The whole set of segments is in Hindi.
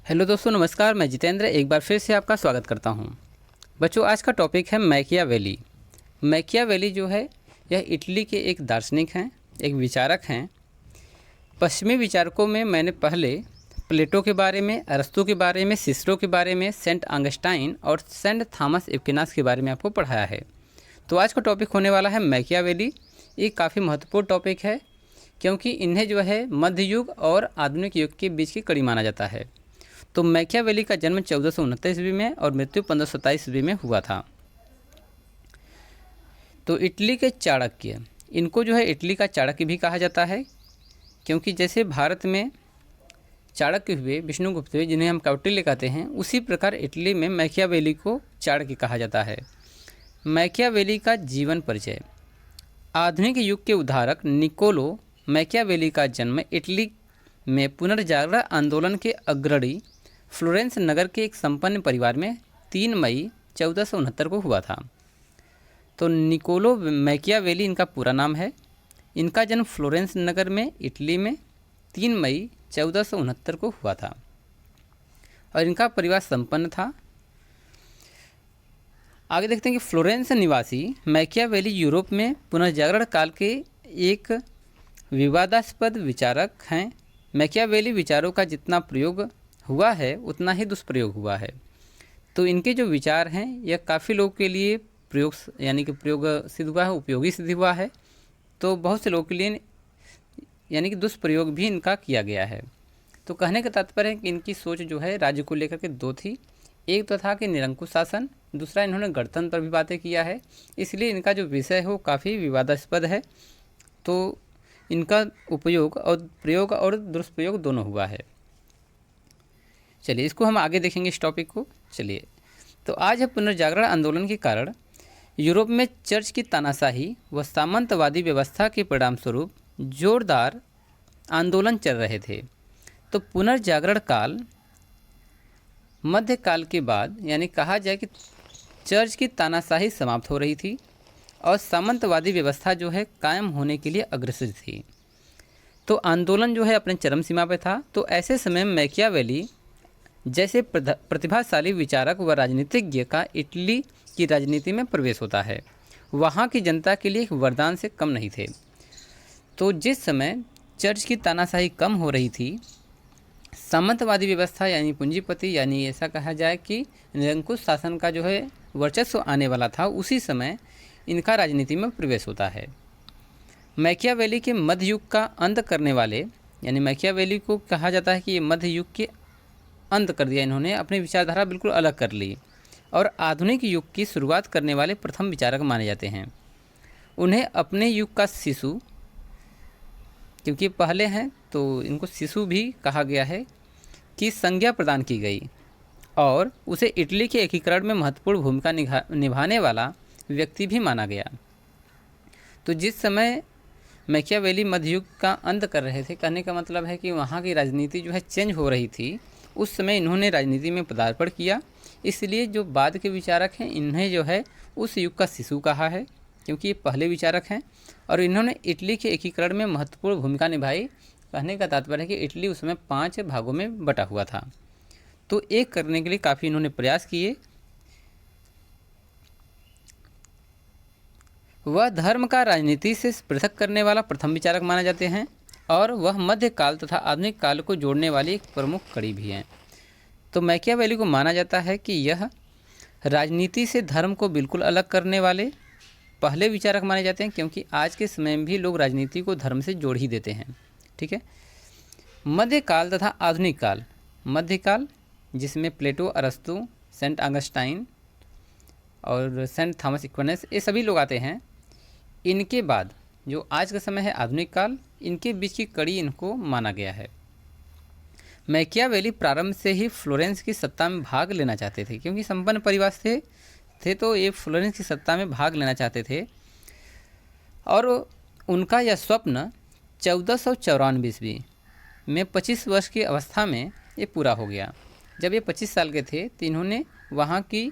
हेलो दोस्तों, नमस्कार। मैं जितेंद्र एक बार फिर से आपका स्वागत करता हूं। बच्चों, आज का टॉपिक है मैकियावेली। मैकियावेली जो है यह इटली के एक दार्शनिक हैं, एक विचारक हैं। पश्चिमी विचारकों में मैंने पहले प्लेटो के बारे में, अरस्तू के बारे में, सिसरो के बारे में, सेंट ऑगस्टाइन और सेंट थॉमस एक्विनास के बारे में आपको पढ़ाया है। तो आज का टॉपिक होने वाला है मैकियावेली। ये काफ़ी महत्वपूर्ण टॉपिक है क्योंकि इन्हें जो है मध्य युग और आधुनिक युग के बीच की कड़ी माना जाता है। तो मैकियावेली का जन्म 1469 ईस्वी में और मृत्यु 1527 ईस्वी में हुआ था। तो इटली के चाणक्य, इनको जो है इटली का चाणक्य भी कहा जाता है क्योंकि जैसे भारत में चाणक्य हुए, विष्णुगुप्त हुए, जिन्हें हम कौटिल्य कहते हैं, उसी प्रकार इटली में मैकियावेली को चाणक्य कहा जाता है। मैकियावेली का जीवन परिचय। आधुनिक युग के उद्धारक निकोलो मैकियावेली का जन्म इटली में पुनर्जागरण आंदोलन के अग्रणी फ्लोरेंस नगर के एक संपन्न परिवार में 3 मई 1469 को हुआ था। तो निकोलो मैकियावेली इनका पूरा नाम है। इनका जन्म फ्लोरेंस नगर में इटली में 3 मई 1469 को हुआ था और इनका परिवार संपन्न था। आगे देखते हैं कि फ्लोरेंस निवासी मैकियावेली यूरोप में पुनर्जागरण काल के एक विवादास्पद विचारक हैं। मैकियावेली विचारों का जितना प्रयोग हुआ है उतना ही दुष्प्रयोग हुआ है। तो इनके जो विचार हैं यह काफ़ी लोगों के लिए प्रयोग प्रयोग सिद्ध हुआ है, उपयोगी सिद्ध हुआ है। तो बहुत से लोगों के लिए दुष्प्रयोग भी इनका किया गया है। तो कहने का तात्पर्य है कि इनकी सोच जो है राज्य को लेकर के दो थी। एक तो था कि निरंकुश शासन, दूसरा इन्होंने गणतंत्र पर भी बातें किया है। इसलिए इनका जो विषय है वो काफ़ी विवादास्पद है। तो इनका उपयोग और प्रयोग और दुष्प्रयोग दोनों हुआ है। चलिए इसको हम आगे देखेंगे इस टॉपिक को। चलिए, तो आज है पुनर्जागरण आंदोलन के कारण यूरोप में चर्च की तानाशाही व सामंतवादी व्यवस्था के परिणामस्वरूप जोरदार आंदोलन चल रहे थे। तो पुनर्जागरण काल मध्यकाल के बाद, यानी कहा जाए कि चर्च की तानाशाही समाप्त हो रही थी और सामंतवादी व्यवस्था जो है कायम होने के लिए अग्रसर थी। तो आंदोलन जो है अपने चरम सीमा पर था। तो ऐसे समय मैकियावेली जैसे प्रतिभाशाली विचारक व राजनीतिज्ञ का इटली की राजनीति में प्रवेश होता है। वहाँ की जनता के लिए एक वरदान से कम नहीं थे। तो जिस समय चर्च की तानाशाही कम हो रही थी, सामंतवादी व्यवस्था यानी पूंजीपति, यानी ऐसा कहा जाए कि निरंकुश शासन का जो है वर्चस्व आने वाला था, उसी समय इनका राजनीति में प्रवेश होता है। मैकियावेली के मध्य युग का अंत करने वाले, यानी मैकियावेली को कहा जाता है कि ये मध्य युग के अंत कर दिया। इन्होंने अपनी विचारधारा बिल्कुल अलग कर ली और आधुनिक युग की शुरुआत करने वाले प्रथम विचारक माने जाते हैं। उन्हें अपने युग का शिशु, क्योंकि पहले हैं तो इनको शिशु भी कहा गया है, की संज्ञा प्रदान की गई और उसे इटली के एकीकरण में महत्वपूर्ण भूमिका निभाने वाला व्यक्ति भी माना गया। तो जिस समय मैकियावेली मध्ययुग का अंत कर रहे थे, कहने का मतलब है कि वहाँ की राजनीति जो है चेंज हो रही थी, उस समय इन्होंने राजनीति में पदार्पण किया। इसलिए जो बाद के विचारक हैं इन्हें जो है उस युग का शिशु कहा है, क्योंकि ये पहले विचारक हैं और इन्होंने इटली के एकीकरण में महत्वपूर्ण भूमिका निभाई। कहने का तात्पर्य है कि इटली उस समय 5 भागों में बटा हुआ था। तो एक करने के लिए काफ़ी इन्होंने प्रयास किए। वह धर्म का राजनीति से पृथक करने वाला प्रथम विचारक माने जाते हैं और वह मध्यकाल तथा आधुनिक काल को जोड़ने वाली एक प्रमुख कड़ी भी हैं। तो मैकियावेली को माना जाता है कि यह राजनीति से धर्म को बिल्कुल अलग करने वाले पहले विचारक माने जाते हैं, क्योंकि आज के समय में भी लोग राजनीति को धर्म से जोड़ ही देते हैं। ठीक है। मध्यकाल तथा आधुनिक काल। मध्यकाल जिसमें प्लेटो, अरस्तु, सेंट ऑगस्टाइन और सेंट थॉमस एक्विनास, ये सभी लोग आते हैं। इनके बाद जो आज का समय है आधुनिक काल, इनके बीच की कड़ी इनको माना गया है। मैकियावेली प्रारंभ से ही फ्लोरेंस की सत्ता में भाग लेना चाहते थे, क्योंकि संपन्न परिवार थे तो ये फ्लोरेंस की सत्ता में भाग लेना चाहते थे और उनका यह स्वप्न 1494 ईस्वी में 25 वर्ष की अवस्था में ये पूरा हो गया। जब ये 25 साल के थे तो इन्होंने वहाँ की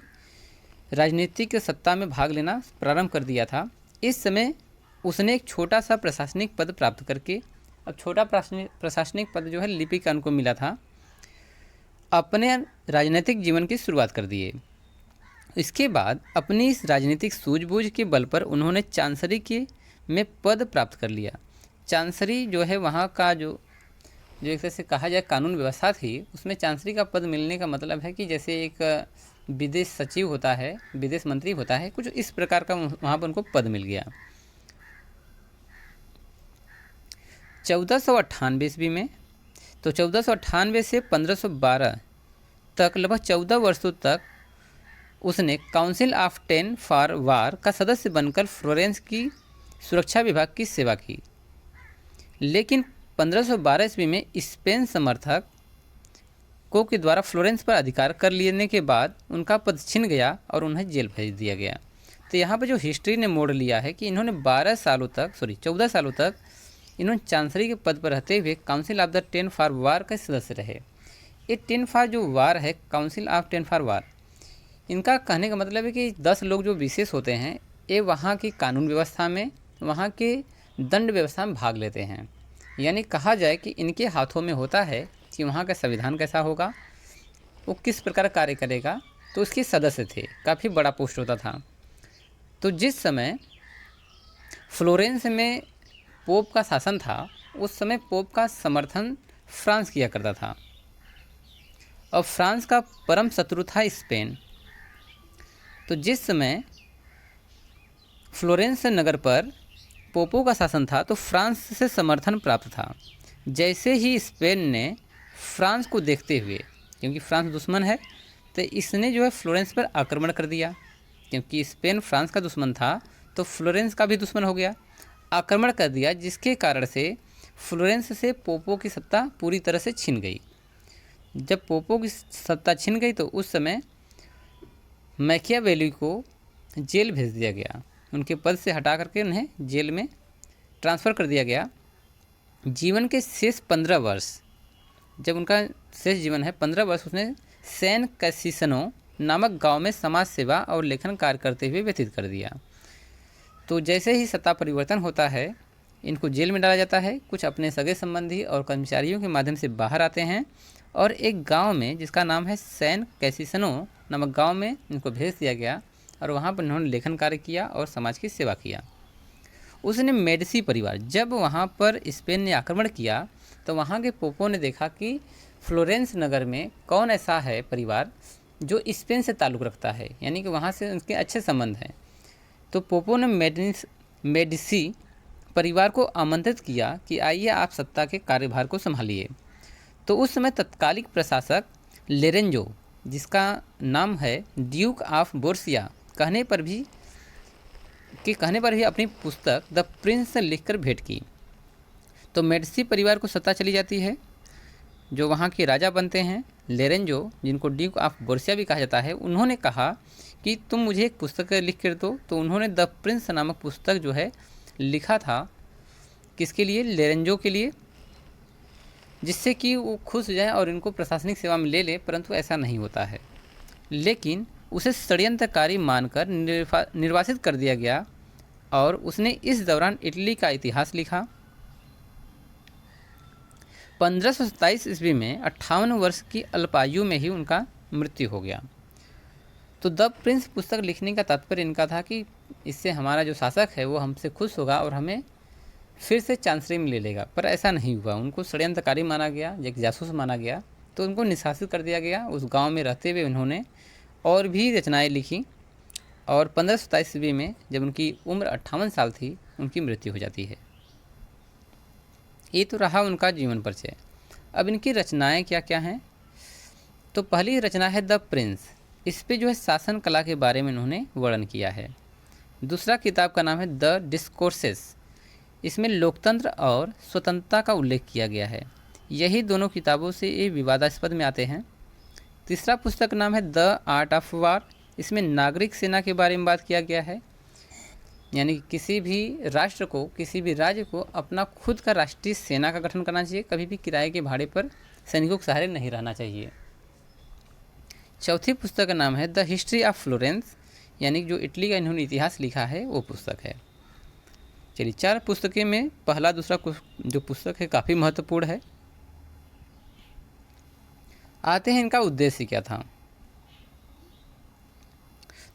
राजनीतिक सत्ता में भाग लेना प्रारंभ कर दिया था। इस समय उसने एक छोटा सा प्रशासनिक पद प्राप्त करके, अब छोटा प्रशासनिक पद जो है लिपिकन को मिला था अपने राजनीतिक जीवन की शुरुआत कर दिए। इसके बाद अपनी इस राजनीतिक सूझबूझ के बल पर उन्होंने चांसरी के में पद प्राप्त कर लिया। चांसरी जो है वहाँ का जो जो एक तरह से कहा जाए कानून व्यवस्था थी, उसमें चांसरी का पद मिलने का मतलब है कि जैसे एक विदेश सचिव होता है, विदेश मंत्री होता है, कुछ इस प्रकार का वहाँ पर उनको पद मिल गया। 1498 ईस्वी में, तो 1498 से 1512 तक लगभग 14 वर्षों तक उसने काउंसिल ऑफ 10 फॉर वार का सदस्य बनकर फ्लोरेंस की सुरक्षा विभाग की सेवा की। लेकिन 1512 ईस्वी में स्पेन समर्थक को के द्वारा फ्लोरेंस पर अधिकार कर लेने के बाद उनका पद छिन गया और उन्हें जेल भेज दिया गया। तो यहाँ पर जो हिस्ट्री ने मोड़ लिया है कि इन्होंने 14 सालों तक इन्होंने चांसरी के पद पर रहते हुए काउंसिल ऑफ द 10 फॉर वार के सदस्य रहे। ये 10 फॉर जो वार है, काउंसिल ऑफ 10 फॉर वार, इनका कहने का मतलब है कि 10 लोग जो विशेष होते हैं, ये वहाँ की कानून व्यवस्था में, वहाँ के दंड व्यवस्था में भाग लेते हैं। यानी कहा जाए कि इनके हाथों में होता है कि वहाँ का संविधान कैसा होगा, वो किस प्रकार कार्य करेगा। तो उसके सदस्य थे, काफ़ी बड़ा पोस्ट होता था। तो जिस समय फ्लोरेंस में पोप का शासन था, उस समय पोप का समर्थन फ्रांस किया करता था और फ्रांस का परम शत्रु था स्पेन। तो जिस समय फ्लोरेंस नगर पर पोपो का शासन था, तो फ्रांस से समर्थन प्राप्त था। जैसे ही स्पेन ने फ्रांस को देखते हुए, क्योंकि फ्रांस दुश्मन है, तो इसने जो है फ्लोरेंस पर आक्रमण कर दिया। क्योंकि स्पेन फ्रांस का दुश्मन था, तो फ्लोरेंस का भी दुश्मन हो गया, आक्रमण कर दिया, जिसके कारण से फ्लोरेंस से पोपो की सत्ता पूरी तरह से छिन गई। जब पोपो की सत्ता छिन गई, तो उस समय मैकियावेली को जेल भेज दिया गया। उनके पद से हटा करके उन्हें जेल में ट्रांसफ़र कर दिया गया। जीवन के शेष 15 वर्ष, जब उनका शेष जीवन है 15 वर्ष, उसने सैन कैसिसनो नामक गांव में समाज सेवा और लेखन कार्य करते हुए व्यतीत कर दिया। तो जैसे ही सत्ता परिवर्तन होता है, इनको जेल में डाला जाता है। कुछ अपने सगे संबंधी और कर्मचारियों के माध्यम से बाहर आते हैं और एक गांव में जिसका नाम है सैन कैसिसनो नामक गांव में इनको भेज दिया गया और वहां पर उन्होंने लेखन कार्य किया और समाज की सेवा किया। उसने मेडिसी परिवार, जब वहां पर स्पेन ने आक्रमण किया, तो वहां के पोपो ने देखा कि फ्लोरेंस नगर में कौन ऐसा है परिवार जो स्पेन से ताल्लुक़ रखता है, यानी कि वहाँ से उनके अच्छे संबंध हैं। तो पोपो ने मेडिसी परिवार को आमंत्रित किया कि आइए आप सत्ता के कार्यभार को संभालिए। तो उस समय तत्कालिक प्रशासक लेरेंजो, जिसका नाम है ड्यूक ऑफ बोर्सिया, कहने पर भी अपनी पुस्तक द प्रिंस लिखकर भेंट की। तो मेडिसी परिवार को सत्ता चली जाती है, जो वहाँ के राजा बनते हैं। लेरेंजो, जिनको ड्यूक ऑफ बोर्सिया भी कहा जाता है, उन्होंने कहा कि तुम मुझे एक पुस्तक लिख कर दो। तो उन्होंने द प्रिंस नामक पुस्तक जो है लिखा था, किसके लिए? लेरेंजो के लिए, जिससे कि वो खुश हो जाए और इनको प्रशासनिक सेवा में ले ले। परंतु ऐसा नहीं होता है, लेकिन उसे षड्यंत्रकारी मानकर निर्वासित कर दिया गया और उसने इस दौरान इटली का इतिहास लिखा। 1527 ईस्वी में 58 वर्ष की अल्पायु में ही उनका मृत्यु हो गया। तो द प्रिंस पुस्तक लिखने का तात्पर्य इनका था कि इससे हमारा जो शासक है वो हमसे खुश होगा और हमें फिर से चांसरी में ले लेगा। पर ऐसा नहीं हुआ, उनको षड्यंत्रकारी माना गया, एक जासूस माना गया, तो उनको निष्कासित कर दिया गया। उस गांव में रहते हुए उन्होंने और भी रचनाएं लिखी और 1527 ईस्वी में जब उनकी उम्र 58 साल थी, उनकी मृत्यु हो जाती है। ये तो रहा उनका जीवन परिचय। अब इनकी रचनाएं क्या क्या हैं? तो पहली रचना है द प्रिंस। इस पे जो है शासन कला के बारे में उन्होंने वर्णन किया है। दूसरा किताब का नाम है द डिस्कोर्सेस। इसमें लोकतंत्र और स्वतंत्रता का उल्लेख किया गया है। यही दोनों किताबों से ये विवादास्पद में आते हैं। तीसरा पुस्तक नाम है द आर्ट ऑफ वार। इसमें नागरिक सेना के बारे में बात किया गया है, यानी कि किसी भी राष्ट्र को, किसी भी राज्य को अपना खुद का राष्ट्रीय सेना का गठन करना चाहिए, कभी भी किराए के भाड़े पर सैनिकों के सहारे नहीं रहना चाहिए। चौथी पुस्तक का नाम है द हिस्ट्री ऑफ फ्लोरेंस, यानी जो इटली का इन्होंने इतिहास लिखा है वो पुस्तक है। चलिए, 4 पुस्तकें में पहला दूसरा जो पुस्तक है काफ़ी महत्वपूर्ण है। आते हैं इनका उद्देश्य क्या था।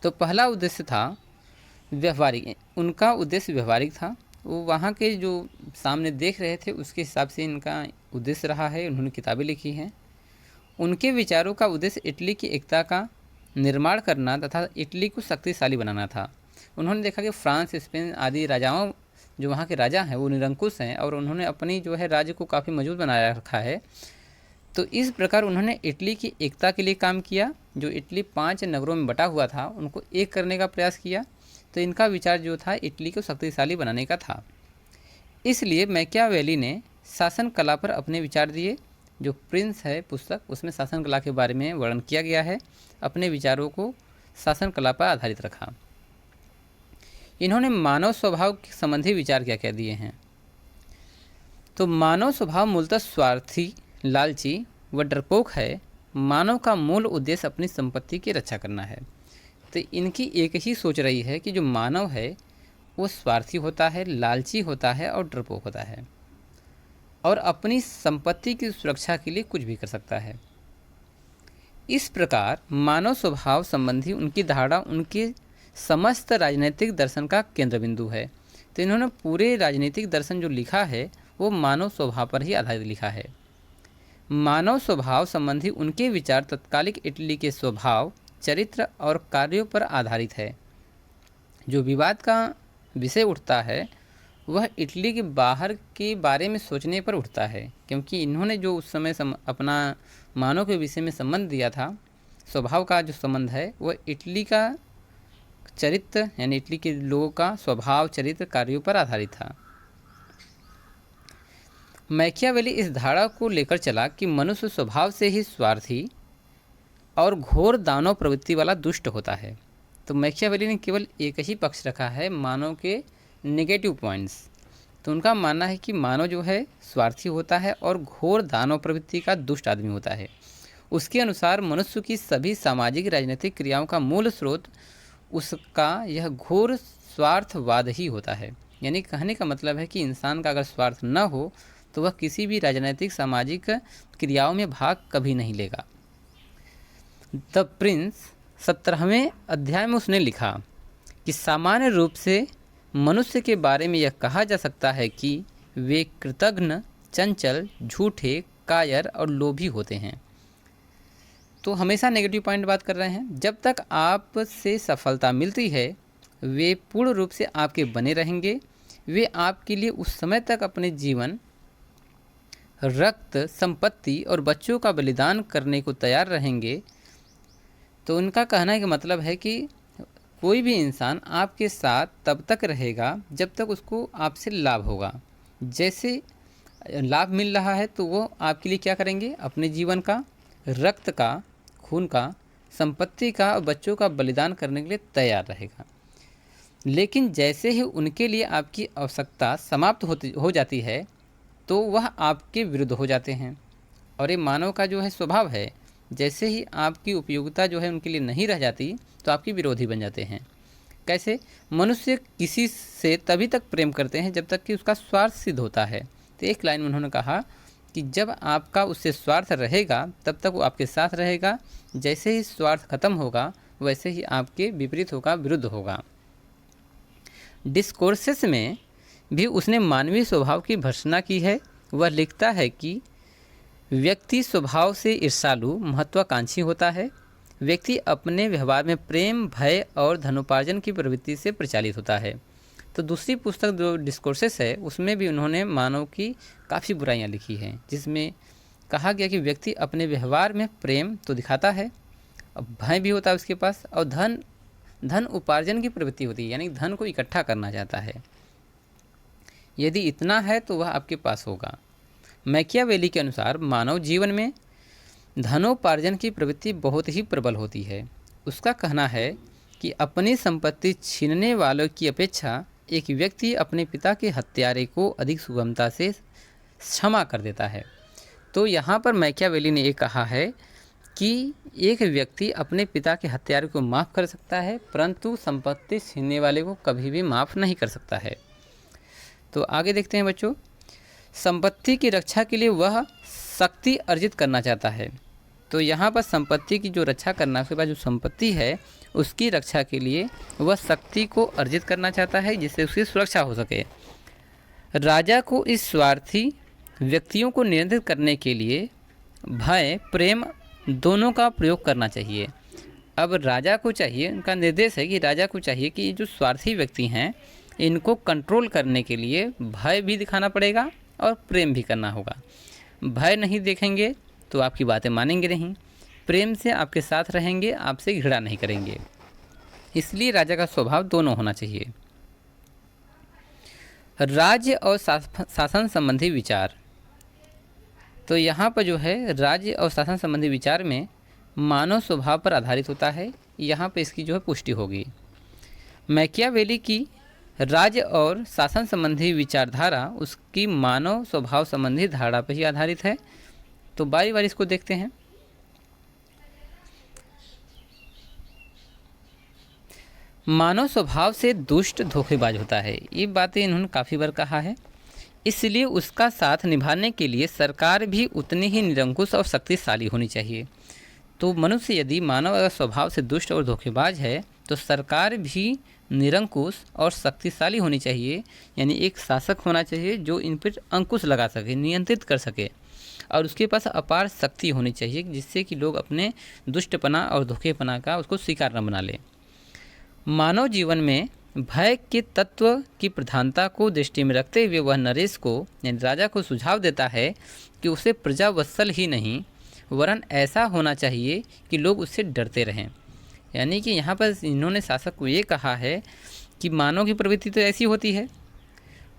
तो पहला उद्देश्य था व्यवहारिक, उनका उद्देश्य व्यवहारिक था। वो वहाँ के जो सामने देख रहे थे उसके हिसाब से इनका उद्देश्य रहा है, उन्होंने किताबें लिखी हैं। उनके विचारों का उद्देश्य इटली की एकता का निर्माण करना तथा इटली को शक्तिशाली बनाना था। उन्होंने देखा कि फ्रांस, स्पेन आदि राजाओं, जो वहाँ के राजा हैं वो निरंकुश हैं और उन्होंने अपनी जो है राज्य को काफ़ी मजबूत बनाया रखा है। तो इस प्रकार उन्होंने इटली की एकता के लिए काम किया। जो इटली 5 नगरों में बटा हुआ था उनको एक करने का प्रयास किया। तो इनका विचार जो था इटली को शक्तिशाली बनाने का था। इसलिए मैकियावेली ने शासन कला पर अपने विचार दिए। जो प्रिंस है पुस्तक, उसमें शासन कला के बारे में वर्णन किया गया है। अपने विचारों को शासन कला पर आधारित रखा। इन्होंने मानव स्वभाव के संबंधी विचार क्या क्या दिए हैं। तो मानव स्वभाव मूलतः स्वार्थी, लालची व डरपोक है। मानव का मूल उद्देश्य अपनी संपत्ति की रक्षा करना है। तो इनकी एक ही सोच रही है कि जो मानव है वो स्वार्थी होता है, लालची होता है और डरपोक होता है और अपनी संपत्ति की सुरक्षा के लिए कुछ भी कर सकता है। इस प्रकार मानव स्वभाव संबंधी उनकी धारणा उनके समस्त राजनीतिक दर्शन का केंद्र बिंदु है। तो इन्होंने पूरे राजनीतिक दर्शन जो लिखा है वो मानव स्वभाव पर ही आधारित लिखा है। मानव स्वभाव संबंधी उनके विचार तत्कालिक इटली के स्वभाव, चरित्र और कार्यों पर आधारित है। जो विवाद का विषय उठता है वह इटली के बाहर के बारे में सोचने पर उठता है, क्योंकि इन्होंने जो उस समय अपना मानव के विषय में संबंध दिया था, स्वभाव का जो संबंध है वह इटली का चरित्र यानी इटली के लोगों का स्वभाव, चरित्र, कार्यों पर आधारित था। मैकियावेली इस धारणा को लेकर चला कि मनुष्य स्वभाव से ही स्वार्थी और घोर दानव प्रवृत्ति वाला दुष्ट होता है। तो मैकियावेली ने केवल एक ही पक्ष रखा है, मानव के नेगेटिव पॉइंट्स। तो उनका मानना है कि मानव जो है स्वार्थी होता है और घोर दानव प्रवृत्ति का दुष्ट आदमी होता है। उसके अनुसार मनुष्य की सभी सामाजिक राजनीतिक क्रियाओं का मूल स्रोत उसका यह घोर स्वार्थवाद ही होता है। यानी कहने का मतलब है कि इंसान का अगर स्वार्थ न हो तो वह किसी भी राजनीतिक सामाजिक क्रियाओं में भाग कभी नहीं लेगा। द प्रिंस 17वें अध्याय में उसने लिखा कि सामान्य रूप से मनुष्य के बारे में यह कहा जा सकता है कि वे कृतघ्न, चंचल, झूठे, कायर और लोभी होते हैं। तो हमेशा नेगेटिव पॉइंट बात कर रहे हैं। जब तक आपसे सफलता मिलती है वे पूर्ण रूप से आपके बने रहेंगे। वे आपके लिए उस समय तक अपने जीवन, रक्त, संपत्ति और बच्चों का बलिदान करने को तैयार रहेंगे। तो उनका कहना का मतलब है कि कोई भी इंसान आपके साथ तब तक रहेगा जब तक उसको आपसे लाभ होगा। जैसे लाभ मिल रहा है तो वो आपके लिए क्या करेंगे, अपने जीवन का, रक्त का, खून का, संपत्ति का और बच्चों का बलिदान करने के लिए तैयार रहेगा। लेकिन जैसे ही उनके लिए आपकी आवश्यकता समाप्त हो जाती है तो वह आपके विरुद्ध हो जाते हैं। और ये मानव का जो है स्वभाव है, जैसे ही आपकी उपयोगिता जो है उनके लिए नहीं रह जाती तो आपके विरोधी बन जाते हैं। कैसे? मनुष्य किसी से तभी तक प्रेम करते हैं जब तक कि उसका स्वार्थ सिद्ध होता है। तो एक लाइन में उन्होंने कहा कि जब आपका उससे स्वार्थ रहेगा तब तक वो आपके साथ रहेगा। जैसे ही स्वार्थ खत्म होगा वैसे ही आपके विपरीत होगा, विरुद्ध होगा। डिस्कोर्सेस में भी उसने मानवीय स्वभाव की भर्त्सना की है। वह लिखता है कि व्यक्ति स्वभाव से ईर्ष्यालु, महत्वाकांक्षी होता है। व्यक्ति अपने व्यवहार में प्रेम, भय और धनोपार्जन की प्रवृत्ति से प्रचालित होता है। तो दूसरी पुस्तक जो डिस्कोर्सेस है उसमें भी उन्होंने मानव की काफ़ी बुराइयां लिखी हैं, जिसमें कहा गया कि व्यक्ति अपने व्यवहार में प्रेम तो दिखाता है, भय भी होता है उसके पास, और धन उपार्जन की प्रवृत्ति होती है, यानी धन को इकट्ठा करना चाहता है। यदि इतना है तो वह आपके पास होगा। मैकियावेली के अनुसार मानव जीवन में धनोपार्जन की प्रवृत्ति बहुत ही प्रबल होती है। उसका कहना है कि अपनी संपत्ति छीनने वालों की अपेक्षा एक व्यक्ति अपने पिता के हत्यारे को अधिक सुगमता से क्षमा कर देता है। तो यहाँ पर मैकियावेली ने ये कहा है कि एक व्यक्ति अपने पिता के हत्यारे को माफ़ कर सकता है, परंतु संपत्ति छीनने वाले को कभी भी माफ़ नहीं कर सकता है। तो आगे देखते हैं बच्चों, संपत्ति की रक्षा के लिए वह शक्ति अर्जित करना चाहता है। तो यहाँ पर संपत्ति की जो रक्षा करना, उसके पास जो संपत्ति है उसकी रक्षा के लिए वह शक्ति को अर्जित करना चाहता है जिससे उसकी सुरक्षा हो सके। राजा को इस स्वार्थी व्यक्तियों को नियंत्रित करने के लिए भय प्रेम दोनों का प्रयोग करना चाहिए। अब राजा को चाहिए, उनका निर्देश है कि राजा को चाहिए कि ये जो स्वार्थी व्यक्ति हैं इनको कंट्रोल करने के लिए भय भी दिखाना पड़ेगा और प्रेम भी करना होगा। भय नहीं देखेंगे तो आपकी बातें मानेंगे नहीं, प्रेम से आपके साथ रहेंगे, आपसे घृणा नहीं करेंगे। इसलिए राजा का स्वभाव दोनों होना चाहिए। राज्य और शासन संबंधी विचार। तो यहाँ पर जो है राज्य और शासन संबंधी विचार में मानव स्वभाव पर आधारित होता है। यहाँ पे इसकी जो है पुष्टि होगी। मैकियावेली की राज्य और शासन संबंधी विचारधारा उसकी मानव स्वभाव संबंधी धारणा पर ही आधारित है। तो बारी बारी इसको देखते हैं। मानव स्वभाव से दुष्ट धोखेबाज होता है, ये बातें इन्होंने काफ़ी बार कहा है। इसलिए उसका साथ निभाने के लिए सरकार भी उतनी ही निरंकुश और शक्तिशाली होनी चाहिए। तो मनुष्य यदि मानव अगर स्वभाव से दुष्ट और धोखेबाज है तो सरकार भी निरंकुश और शक्तिशाली होनी चाहिए, यानी एक शासक होना चाहिए जो इन पर अंकुश लगा सके, नियंत्रित कर सके, और उसके पास अपार शक्ति होनी चाहिए जिससे कि लोग अपने दुष्टपना और धोखेपना का उसको स्वीकार न बना लें। मानव जीवन में भय के तत्व की प्रधानता को दृष्टि में रखते हुए वह नरेश को यानी राजा को सुझाव देता है कि उसे प्रजावत्सल ही नहीं वरन ऐसा होना चाहिए कि लोग उससे डरते रहें। यानी कि यहाँ पर इन्होंने शासक को ये कहा है कि मानव की प्रवृत्ति तो ऐसी होती है,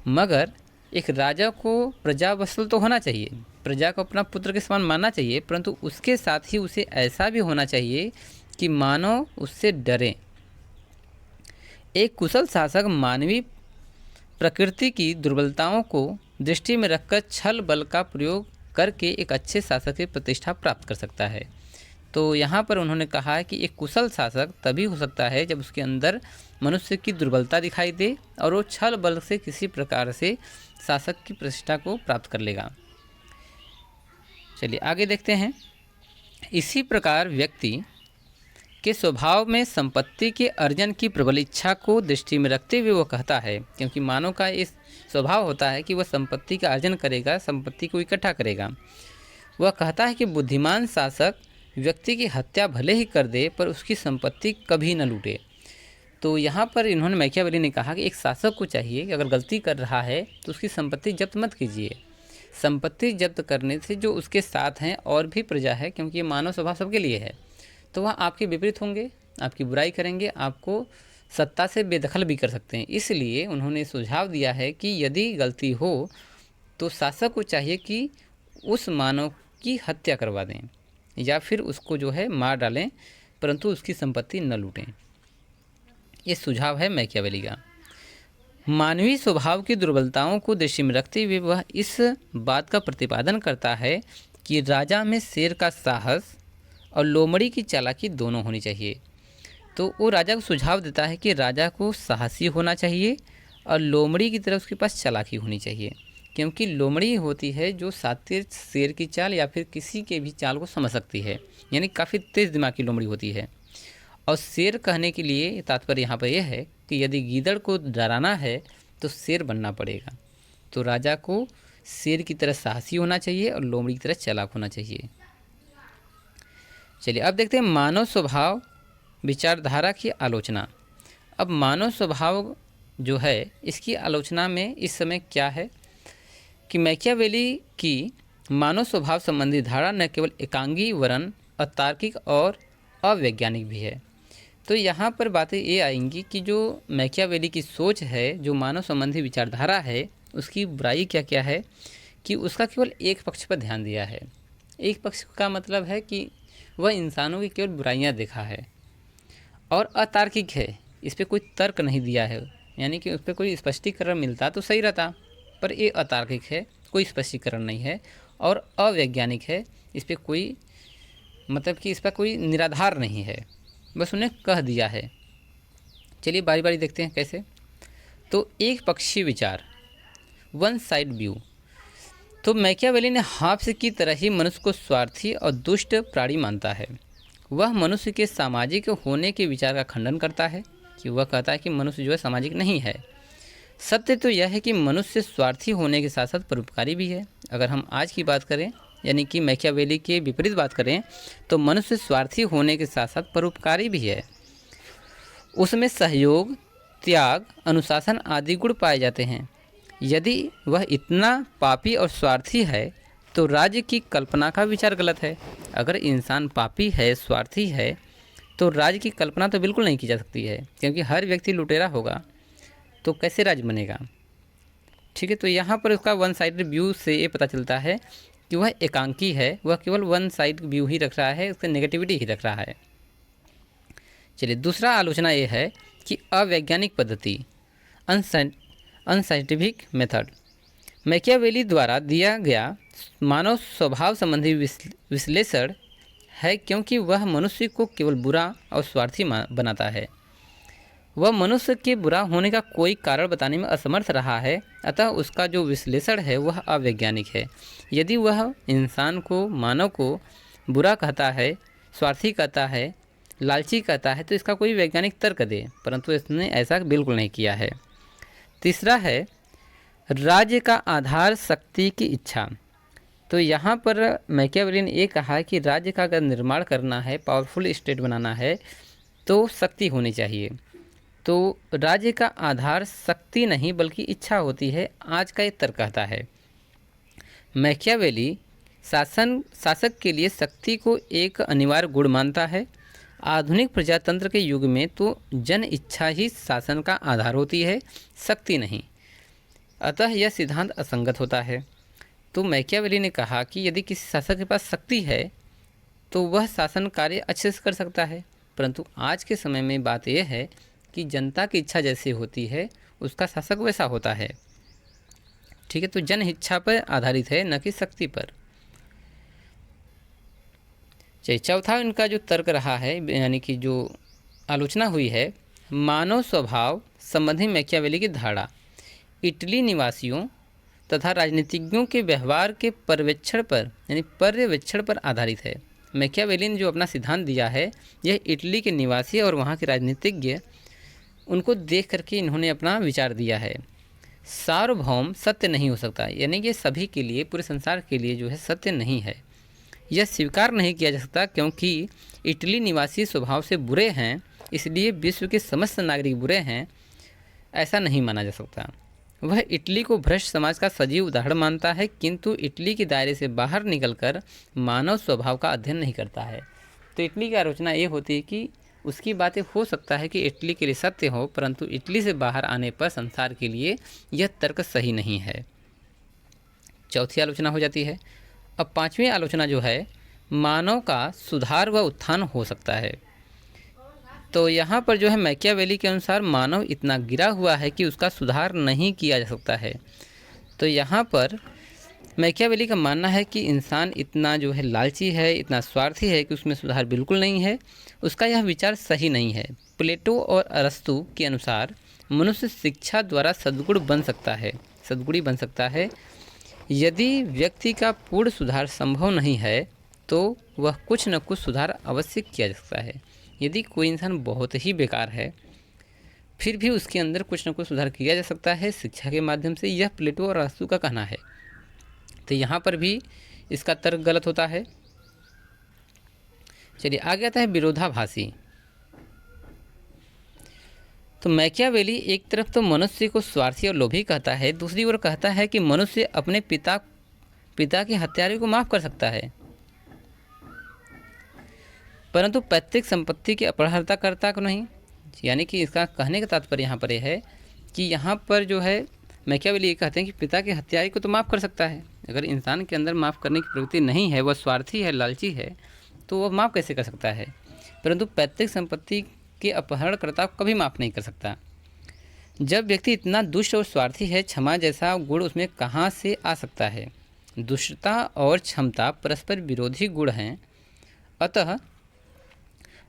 मगर एक राजा को प्रजावत्सल तो होना चाहिए, प्रजा को अपना पुत्र के समान मानना चाहिए, परंतु उसके साथ ही उसे ऐसा भी होना चाहिए कि मानव उससे डरे। एक कुशल शासक मानवीय प्रकृति की दुर्बलताओं को दृष्टि में रखकर छल बल का प्रयोग करके एक अच्छे शासक की प्रतिष्ठा प्राप्त कर सकता है। तो यहाँ पर उन्होंने कहा है कि एक कुशल शासक तभी हो सकता है जब उसके अंदर मनुष्य की दुर्बलता दिखाई दे और वो छल बल से किसी प्रकार से शासक की प्रतिष्ठा को प्राप्त कर लेगा। चलिए आगे देखते हैं। इसी प्रकार व्यक्ति के स्वभाव में संपत्ति के अर्जन की प्रबल इच्छा को दृष्टि में रखते हुए वो कहता है, क्योंकि मानव का इस स्वभाव होता है कि वह संपत्ति का अर्जन करेगा, संपत्ति को इकट्ठा करेगा। वह कहता है कि बुद्धिमान शासक व्यक्ति की हत्या भले ही कर दे पर उसकी संपत्ति कभी न लूटे। तो यहाँ पर इन्होंने मैकियावेली ने कहा कि एक शासक को चाहिए कि अगर गलती कर रहा है तो उसकी संपत्ति जब्त मत कीजिए। संपत्ति जब्त करने से जो उसके साथ हैं और भी प्रजा है, क्योंकि ये मानव स्वभाव सबके लिए है, तो वह आपके विपरीत होंगे, आपकी बुराई करेंगे, आपको सत्ता से बेदखल भी कर सकते हैं। इसलिए उन्होंने सुझाव दिया है कि यदि गलती हो तो शासक को चाहिए कि उस मानव की हत्या करवा दें या फिर उसको जो है मार डालें, परंतु उसकी संपत्ति न लूटें। ये सुझाव है मैकियावेली का। मानवीय स्वभाव की दुर्बलताओं को दृष्टि में रखते हुए वह इस बात का प्रतिपादन करता है कि राजा में शेर का साहस और लोमड़ी की चालाकी दोनों होनी चाहिए। तो वो राजा को सुझाव देता है कि राजा को साहसी होना चाहिए और लोमड़ी की तरह उसके पास चालाकी होनी चाहिए, क्योंकि लोमड़ी होती है जो सातिर शेर की चाल या फिर किसी के भी चाल को समझ सकती है, यानी काफ़ी तेज़ दिमाग की लोमड़ी होती है। और शेर कहने के लिए तात्पर्य यहाँ पर यह है कि यदि गीदड़ को डराना है तो शेर बनना पड़ेगा। तो राजा को शेर की तरह साहसी होना चाहिए और लोमड़ी की तरह चालाक होना चाहिए। चलिए अब देखते हैं मानव स्वभाव विचारधारा की आलोचना। अब मानव स्वभाव जो है इसकी आलोचना में इस समय क्या है कि मैकियावेली की मानव स्वभाव संबंधी धारणा न केवल एकांगी वरन अतार्किक और अवैज्ञानिक भी है। तो यहाँ पर बातें ये आएंगी कि जो मैकियावेली की सोच है, जो मानव संबंधी विचारधारा है, उसकी बुराई क्या क्या है कि उसका केवल एक पक्ष पर ध्यान दिया है। एक पक्ष का मतलब है कि वह इंसानों की केवल बुराइयां देखा है और अतार्किक है, इस पर कोई तर्क नहीं दिया है, यानी कि उस पर कोई स्पष्टीकरण मिलता तो सही रहता, पर ये अतार्किक है, कोई स्पष्टीकरण नहीं है और अवैज्ञानिक है, इस पर कोई मतलब कि इस पर कोई निराधार नहीं है, बस उन्हें कह दिया है। चलिए बारी बारी देखते हैं कैसे। तो एक पक्षीय विचार, वन साइड व्यू। तो मैकियावेली ने हाब्स की तरह ही मनुष्य को स्वार्थी और दुष्ट प्राणी मानता है। वह मनुष्य के सामाजिक होने के विचार का खंडन करता है कि वह कहता है कि मनुष्य जो है सामाजिक नहीं है। सत्य तो यह है कि मनुष्य स्वार्थी होने के साथ साथ परोपकारी भी है। अगर हम आज की बात करें यानी कि मैकियावेली के विपरीत बात करें तो मनुष्य स्वार्थी होने के साथ साथ परोपकारी भी है। उसमें सहयोग, त्याग, अनुशासन आदि गुण पाए जाते हैं। यदि वह इतना पापी और स्वार्थी है तो राज्य की कल्पना का विचार गलत है। अगर इंसान पापी है, स्वार्थी है, तो राज्य की कल्पना तो बिल्कुल नहीं की जा सकती है, क्योंकि हर व्यक्ति लुटेरा होगा तो कैसे राज्य बनेगा। ठीक है, तो यहाँ पर उसका वन साइड व्यू से ये पता चलता है कि वह एकांकी है, वह केवल वन साइड व्यू ही रख रहा है, उसका नेगेटिविटी ही रख रहा है। चलिए, दूसरा आलोचना ये है कि अवैज्ञानिक पद्धति, अनसाइंटिफिक मेथड। मैकियावेली द्वारा दिया गया मानव स्वभाव संबंधी विश्लेषण है, क्योंकि वह मनुष्य को केवल बुरा और स्वार्थी बनाता है। वह मनुष्य के बुरा होने का कोई कारण बताने में असमर्थ रहा है, अतः उसका जो विश्लेषण है वह अवैज्ञानिक है। यदि वह इंसान को, मानव को बुरा कहता है, स्वार्थी कहता है, लालची कहता है, तो इसका कोई वैज्ञानिक तर्क दे, परंतु इसने ऐसा बिल्कुल नहीं किया है। तीसरा है राज्य का आधार शक्ति की इच्छा। तो यहाँ पर मैकियावेली ने ये कहा कि राज्य का अगर निर्माण करना है, पावरफुल स्टेट बनाना है, तो शक्ति होनी चाहिए। तो राज्य का आधार शक्ति नहीं बल्कि इच्छा होती है, आज का ये तर्क कहता है। मैकियावेली शासक के लिए शक्ति को एक अनिवार्य गुण मानता है। आधुनिक प्रजातंत्र के युग में तो जन इच्छा ही शासन का आधार होती है, शक्ति नहीं। अतः यह सिद्धांत असंगत होता है। तो मैकियावेली ने कहा कि यदि किसी शासक के पास शक्ति है तो वह शासन कार्य अच्छे से कर सकता है, परंतु आज के समय में बात यह है कि जनता की इच्छा जैसी होती है उसका शासक वैसा होता है। ठीक है, तो जन इच्छा पर आधारित है, न कि शक्ति पर। चलिए, चौथा इनका जो तर्क रहा है, यानी कि जो आलोचना हुई है, मानव स्वभाव संबंधी मैकियावेली की धारणा इटली निवासियों तथा राजनीतिज्ञों के व्यवहार के पर्यवेक्षण पर आधारित है। मैकियावेली ने जो अपना सिद्धांत दिया है, यह इटली के निवासी और वहाँ के राजनीतिज्ञ, उनको देख करके इन्होंने अपना विचार दिया है। सार्वभौम सत्य नहीं हो सकता, यानी कि सभी के लिए, पूरे संसार के लिए जो है सत्य नहीं है, यह स्वीकार नहीं किया जा सकता, क्योंकि इटली निवासी स्वभाव से बुरे हैं, इसलिए विश्व के समस्त नागरिक बुरे हैं, ऐसा नहीं माना जा सकता। वह इटली को भ्रष्ट समाज का सजीव उदाहरण मानता है, किंतु इटली के दायरे से बाहर निकलकर मानव स्वभाव का अध्ययन नहीं करता है। तो इटली की आलोचना ये होती है कि उसकी बातें हो सकता है कि इटली के लिए सत्य हो, परंतु इटली से बाहर आने पर संसार के लिए यह तर्क सही नहीं है। चौथी आलोचना हो जाती है। अब पांचवी आलोचना जो है, मानव का सुधार व उत्थान हो सकता है। तो यहाँ पर जो है मैकियावेली के अनुसार मानव इतना गिरा हुआ है कि उसका सुधार नहीं किया जा सकता है। तो यहाँ पर मैकियावेली का मानना है कि इंसान इतना जो है लालची है, इतना स्वार्थी है कि उसमें सुधार बिल्कुल नहीं है। उसका यह विचार सही नहीं है। प्लेटो और अरस्तु के अनुसार मनुष्य शिक्षा द्वारा सद्गुण बन सकता है, सद्गुणी बन सकता है। यदि व्यक्ति का पूर्ण सुधार संभव नहीं है तो वह कुछ न कुछ सुधार अवश्य किया जा सकता है। यदि कोई इंसान बहुत ही बेकार है, फिर भी उसके अंदर कुछ न कुछ सुधार किया जा सकता है शिक्षा के माध्यम से, यह प्लेटो और अरस्तु का कहना है। तो यहाँ पर भी इसका तर्क गलत होता है। चलिए, आगे आता है विरोधाभासी। तो मैकियावेली एक तरफ तो मनुष्य को स्वार्थी और लोभी कहता है, दूसरी ओर कहता है कि मनुष्य अपने पिता के हत्यारे को माफ़ कर सकता है, परंतु पैतृक संपत्ति के अपहरणकर्ता को नहीं। यानी कि इसका कहने का तात्पर्य यहाँ पर यह है कि यहाँ पर जो है मैकियावेली ये कहते हैं कि पिता के हत्यारे को तो माफ़ कर सकता है। अगर इंसान के अंदर माफ़ करने की प्रवृत्ति नहीं है, वह स्वार्थी है, लालची है, तो वह माफ़ कैसे कर सकता है, परंतु पैतृक संपत्ति के अपहरणकर्ता को कभी माफ़ नहीं कर सकता। जब व्यक्ति इतना दुष्ट और स्वार्थी है, क्षमा जैसा गुण उसमें कहाँ से आ सकता है। दुष्टता और क्षमता परस्पर विरोधी गुण हैं। अतः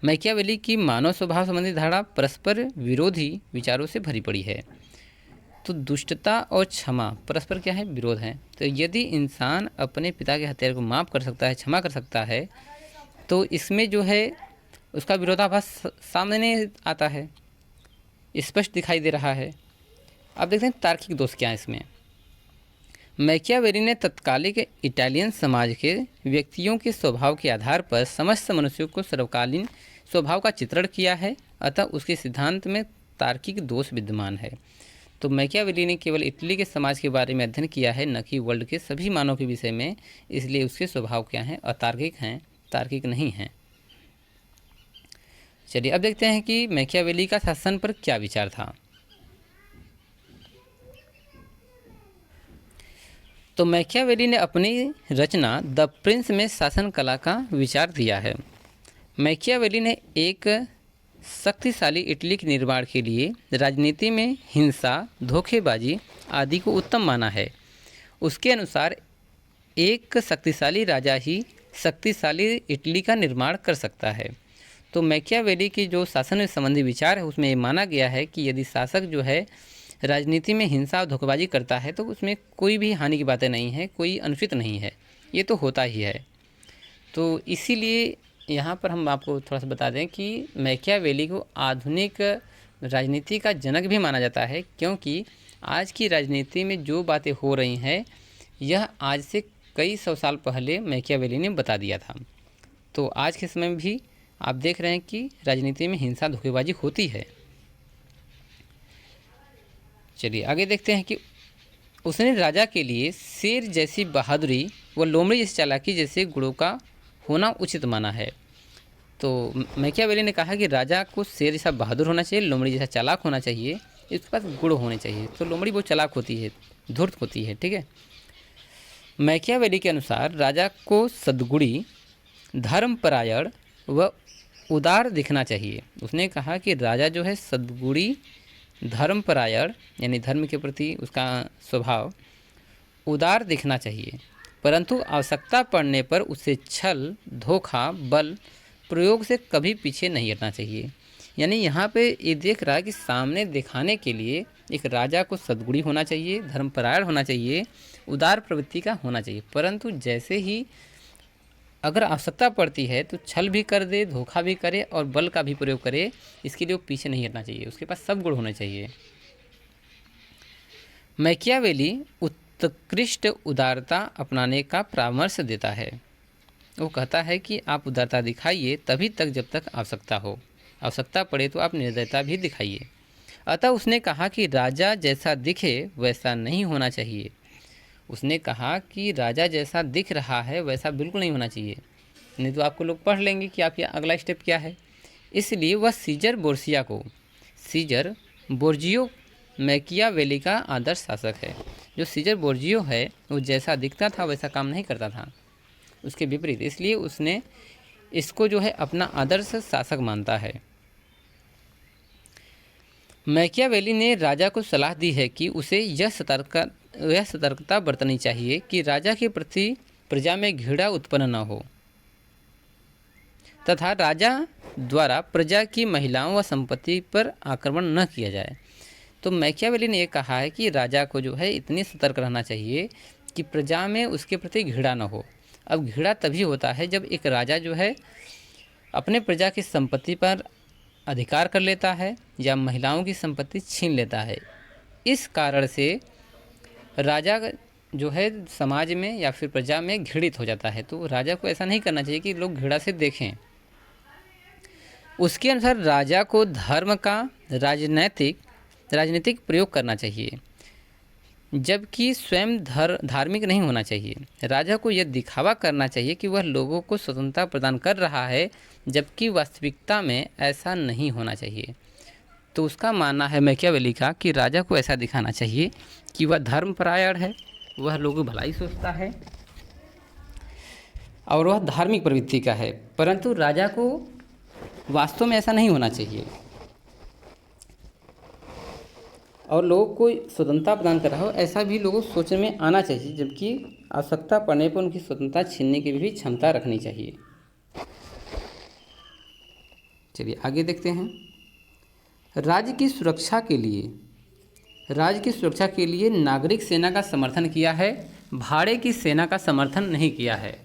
मैकियावेली की मानव स्वभाव संबंधी धारणा परस्पर विरोधी विचारों से भरी पड़ी है। तो दुष्टता और क्षमा परस्पर क्या है, विरोध है। तो यदि इंसान अपने पिता के हत्यारे को माफ़ कर सकता है, क्षमा कर सकता है, तो इसमें जो है उसका विरोधाभास सामने आता है, स्पष्ट दिखाई दे रहा है। अब देखते हैं तार्किक दोष क्या है इसमें। मैकियावेली ने तत्कालिक इटालियन समाज के व्यक्तियों के स्वभाव के आधार पर समस्त मनुष्यों को सर्वकालीन स्वभाव का चित्रण किया है, अतः उसके सिद्धांत में तार्किक दोष विद्यमान है। तो मैकियावेली ने केवल इटली के समाज के बारे में अध्ययन किया है, न कि वर्ल्ड के सभी मानव के विषय में, इसलिए उसके स्वभाव क्या हैं, अतार्किक हैं, तार्किक नहीं हैं। चलिए अब देखते हैं कि मैकियावेली का शासन पर क्या विचार था। तो मैकियावेली ने अपनी रचना द प्रिंस में शासन कला का विचार दिया है। मैकियावेली ने एक शक्तिशाली इटली के निर्माण के लिए राजनीति में हिंसा, धोखेबाजी आदि को उत्तम माना है। उसके अनुसार एक शक्तिशाली राजा ही शक्तिशाली इटली का निर्माण कर सकता है। तो मैकियावेली की जो शासन संबंधी विचार है उसमें ये माना गया है कि यदि शासक जो है राजनीति में हिंसा और धोखेबाजी करता है तो उसमें कोई भी हानि की बातें नहीं है, कोई अनुचित नहीं है, ये तो होता ही है। तो इसीलिए यहाँ पर हम आपको थोड़ा सा बता दें कि मैकियावेली को आधुनिक राजनीति का जनक भी माना जाता है, क्योंकि आज की राजनीति में जो बातें हो रही हैं यह आज से कई सौ साल पहले मैकियावेली ने बता दिया था। तो आज के समय में भी आप देख रहे हैं कि राजनीति में हिंसा, धोखेबाजी होती है। चलिए आगे देखते हैं कि उसने राजा के लिए शेर जैसी बहादुरी व लोमड़ी जैसी चालाकी जैसे गुणों का होना उचित माना है। तो मैकियावेली ने कहा कि राजा को शेर जैसा बहादुर होना चाहिए, लोमड़ी जैसा चालाक होना चाहिए, इसके पास गुण होने चाहिए। तो लोमड़ी बहुत चालाक होती है, धूर्त होती है, ठीक है। मैकियावेली के अनुसार राजा को सद्गुणी, धर्मपरायण व उदार दिखना चाहिए। उसने कहा कि राजा जो है सद्गुणी, धर्मपरायण यानी धर्म के प्रति उसका स्वभाव उदार दिखना चाहिए, परंतु आवश्यकता पड़ने पर उसे छल, धोखा, बल प्रयोग से कभी पीछे नहीं हटना चाहिए। यानी यहाँ पे ये देख रहा है कि सामने दिखाने के लिए एक राजा को सद्गुणी होना चाहिए, धर्मपरायण होना चाहिए, उदार प्रवृत्ति का होना चाहिए, परंतु जैसे ही अगर आवश्यकता पड़ती है तो छल भी कर दे, धोखा भी करे और बल का भी प्रयोग करे, इसके लिए वो पीछे नहीं हटना चाहिए, उसके पास सब गुण होने चाहिए। मैकियावेली उत्कृष्ट उदारता अपनाने का परामर्श देता है। वो कहता है कि आप उदारता दिखाइए तभी तक जब तक आवश्यकता हो, आवश्यकता पड़े तो आप निर्दयता भी दिखाइए। अतः उसने कहा कि राजा जैसा दिखे वैसा नहीं होना चाहिए। उसने कहा कि राजा जैसा दिख रहा है वैसा बिल्कुल नहीं होना चाहिए, नहीं तो आपको लोग पढ़ लेंगे कि आपका अगला स्टेप क्या है। इसलिए वह सीजर बोर्जियो मैकियावेली का आदर्श शासक है। जो सीजर बोर्जियो है वो जैसा दिखता था वैसा काम नहीं करता था, उसके विपरीत, इसलिए उसने इसको जो है अपना आदर्श शासक मानता है। मैकियावेली ने राजा को सलाह दी है कि उसे यह सतर्कता बरतनी चाहिए कि राजा के प्रति प्रजा में घृणा उत्पन्न न हो तथा राजा द्वारा प्रजा की महिलाओं व संपत्ति पर आक्रमण न किया जाए। तो मैकियावेली ने यह कहा है कि राजा को जो है इतनी सतर्क रहना चाहिए कि प्रजा में उसके प्रति घृणा न हो। अब घृणा तभी होता है जब एक राजा जो है अपने प्रजा की संपत्ति पर अधिकार कर लेता है या महिलाओं की संपत्ति छीन लेता है। इस कारण से राजा जो है समाज में या फिर प्रजा में घृणित हो जाता है। तो राजा को ऐसा नहीं करना चाहिए कि लोग घृणा से देखें। उसके अनुसार राजा को धर्म का राजनीतिक प्रयोग करना चाहिए, जबकि स्वयं धार्मिक नहीं होना चाहिए। राजा को यह दिखावा करना चाहिए कि वह लोगों को स्वतंत्रता प्रदान कर रहा है, जबकि वास्तविकता में ऐसा नहीं होना चाहिए। तो उसका मानना है मैकियावेली का कि राजा को ऐसा दिखाना चाहिए कि वह धर्मपरायण है, वह लोगों की भलाई सोचता है और वह धार्मिक प्रवृत्ति का है, परंतु राजा को वास्तव में ऐसा नहीं होना चाहिए और लोगों को स्वतंत्रता प्रदान कर रहा हो ऐसा भी लोगों को सोचने में आना चाहिए, जबकि आवश्यकता पड़ने पर उनकी स्वतंत्रता छीनने की भी क्षमता रखनी चाहिए। चलिए आगे देखते हैं। राज्य की सुरक्षा के लिए राज्य की सुरक्षा के लिए नागरिक सेना का समर्थन किया है, भाड़े की सेना का समर्थन नहीं किया है।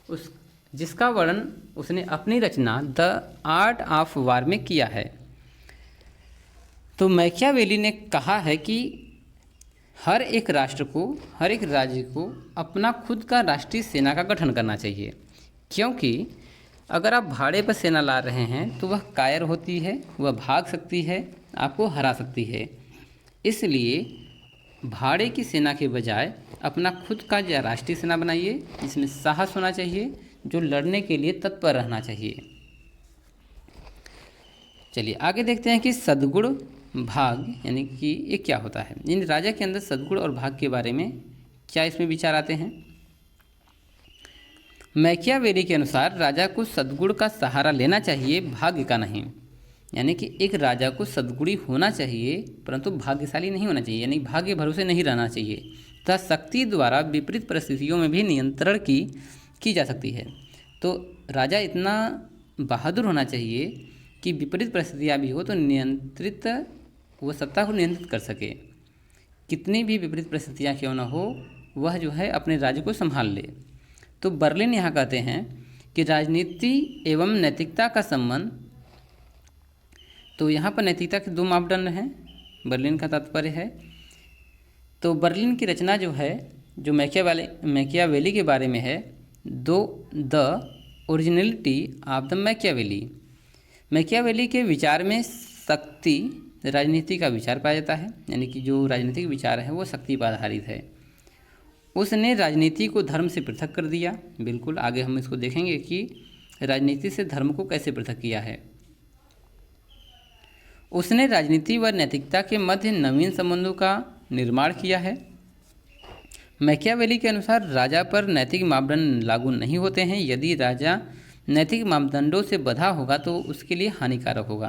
उस जिसका वर्णन उसने अपनी रचना द आर्ट ऑफ वार में किया है। तो मैकियावेली ने कहा है कि हर एक राष्ट्र को, हर एक राज्य को अपना खुद का राष्ट्रीय सेना का गठन करना चाहिए, क्योंकि अगर आप भाड़े पर सेना ला रहे हैं तो वह कायर होती है, वह भाग सकती है, आपको हरा सकती है। इसलिए भाड़े की सेना के बजाय अपना खुद का जो राष्ट्रीय सेना बनाइए, जिसमें साहस होना चाहिए, जो लड़ने के लिए तत्पर रहना चाहिए। चलिए आगे देखते हैं कि सद्गुण भाग यानी कि ये क्या होता है। इन राजा के अंदर सद्गुण और भाग के बारे में क्या इसमें विचार आते हैं। मैकियावेली के अनुसार राजा को सद्गुण का सहारा लेना चाहिए, भाग्य का नहीं। यानी कि एक राजा को सद्गुणी होना चाहिए परंतु भाग्यशाली नहीं होना चाहिए, यानी भाग्य भरोसे नहीं रहना चाहिए तथा शक्ति द्वारा विपरीत परिस्थितियों में भी नियंत्रण की जा सकती है। तो राजा इतना बहादुर होना चाहिए कि विपरीत परिस्थितियाँ भी हो तो नियंत्रित, वह सत्ता को नियंत्रित कर सके। कितनी भी विपरीत परिस्थितियाँ क्यों न हो, वह जो है अपने राज्य को संभाल ले। तो बर्लिन यहाँ कहते हैं कि राजनीति एवं नैतिकता का संबंध, तो यहाँ पर नैतिकता के दो मापदंड हैं, बर्लिन का तात्पर्य है। तो बर्लिन की रचना जो है, जो मैकियावेली के बारे में है, the originality of the Machiavelli. Machiavelli के विचार में शक्ति राजनीति का विचार पाया जाता है, यानी कि जो राजनीतिक विचार है वो शक्ति पर आधारित है। उसने राजनीति को धर्म से पृथक कर दिया। बिल्कुल आगे हम इसको देखेंगे कि राजनीति से धर्म को कैसे पृथक किया है। उसने राजनीति व नैतिकता के मध्य नवीन संबंधों का निर्माण किया है। मैकियावेली के अनुसार राजा पर नैतिक मापदंड लागू नहीं होते हैं। यदि राजा नैतिक मापदंडों से बंधा होगा तो उसके लिए हानिकारक होगा।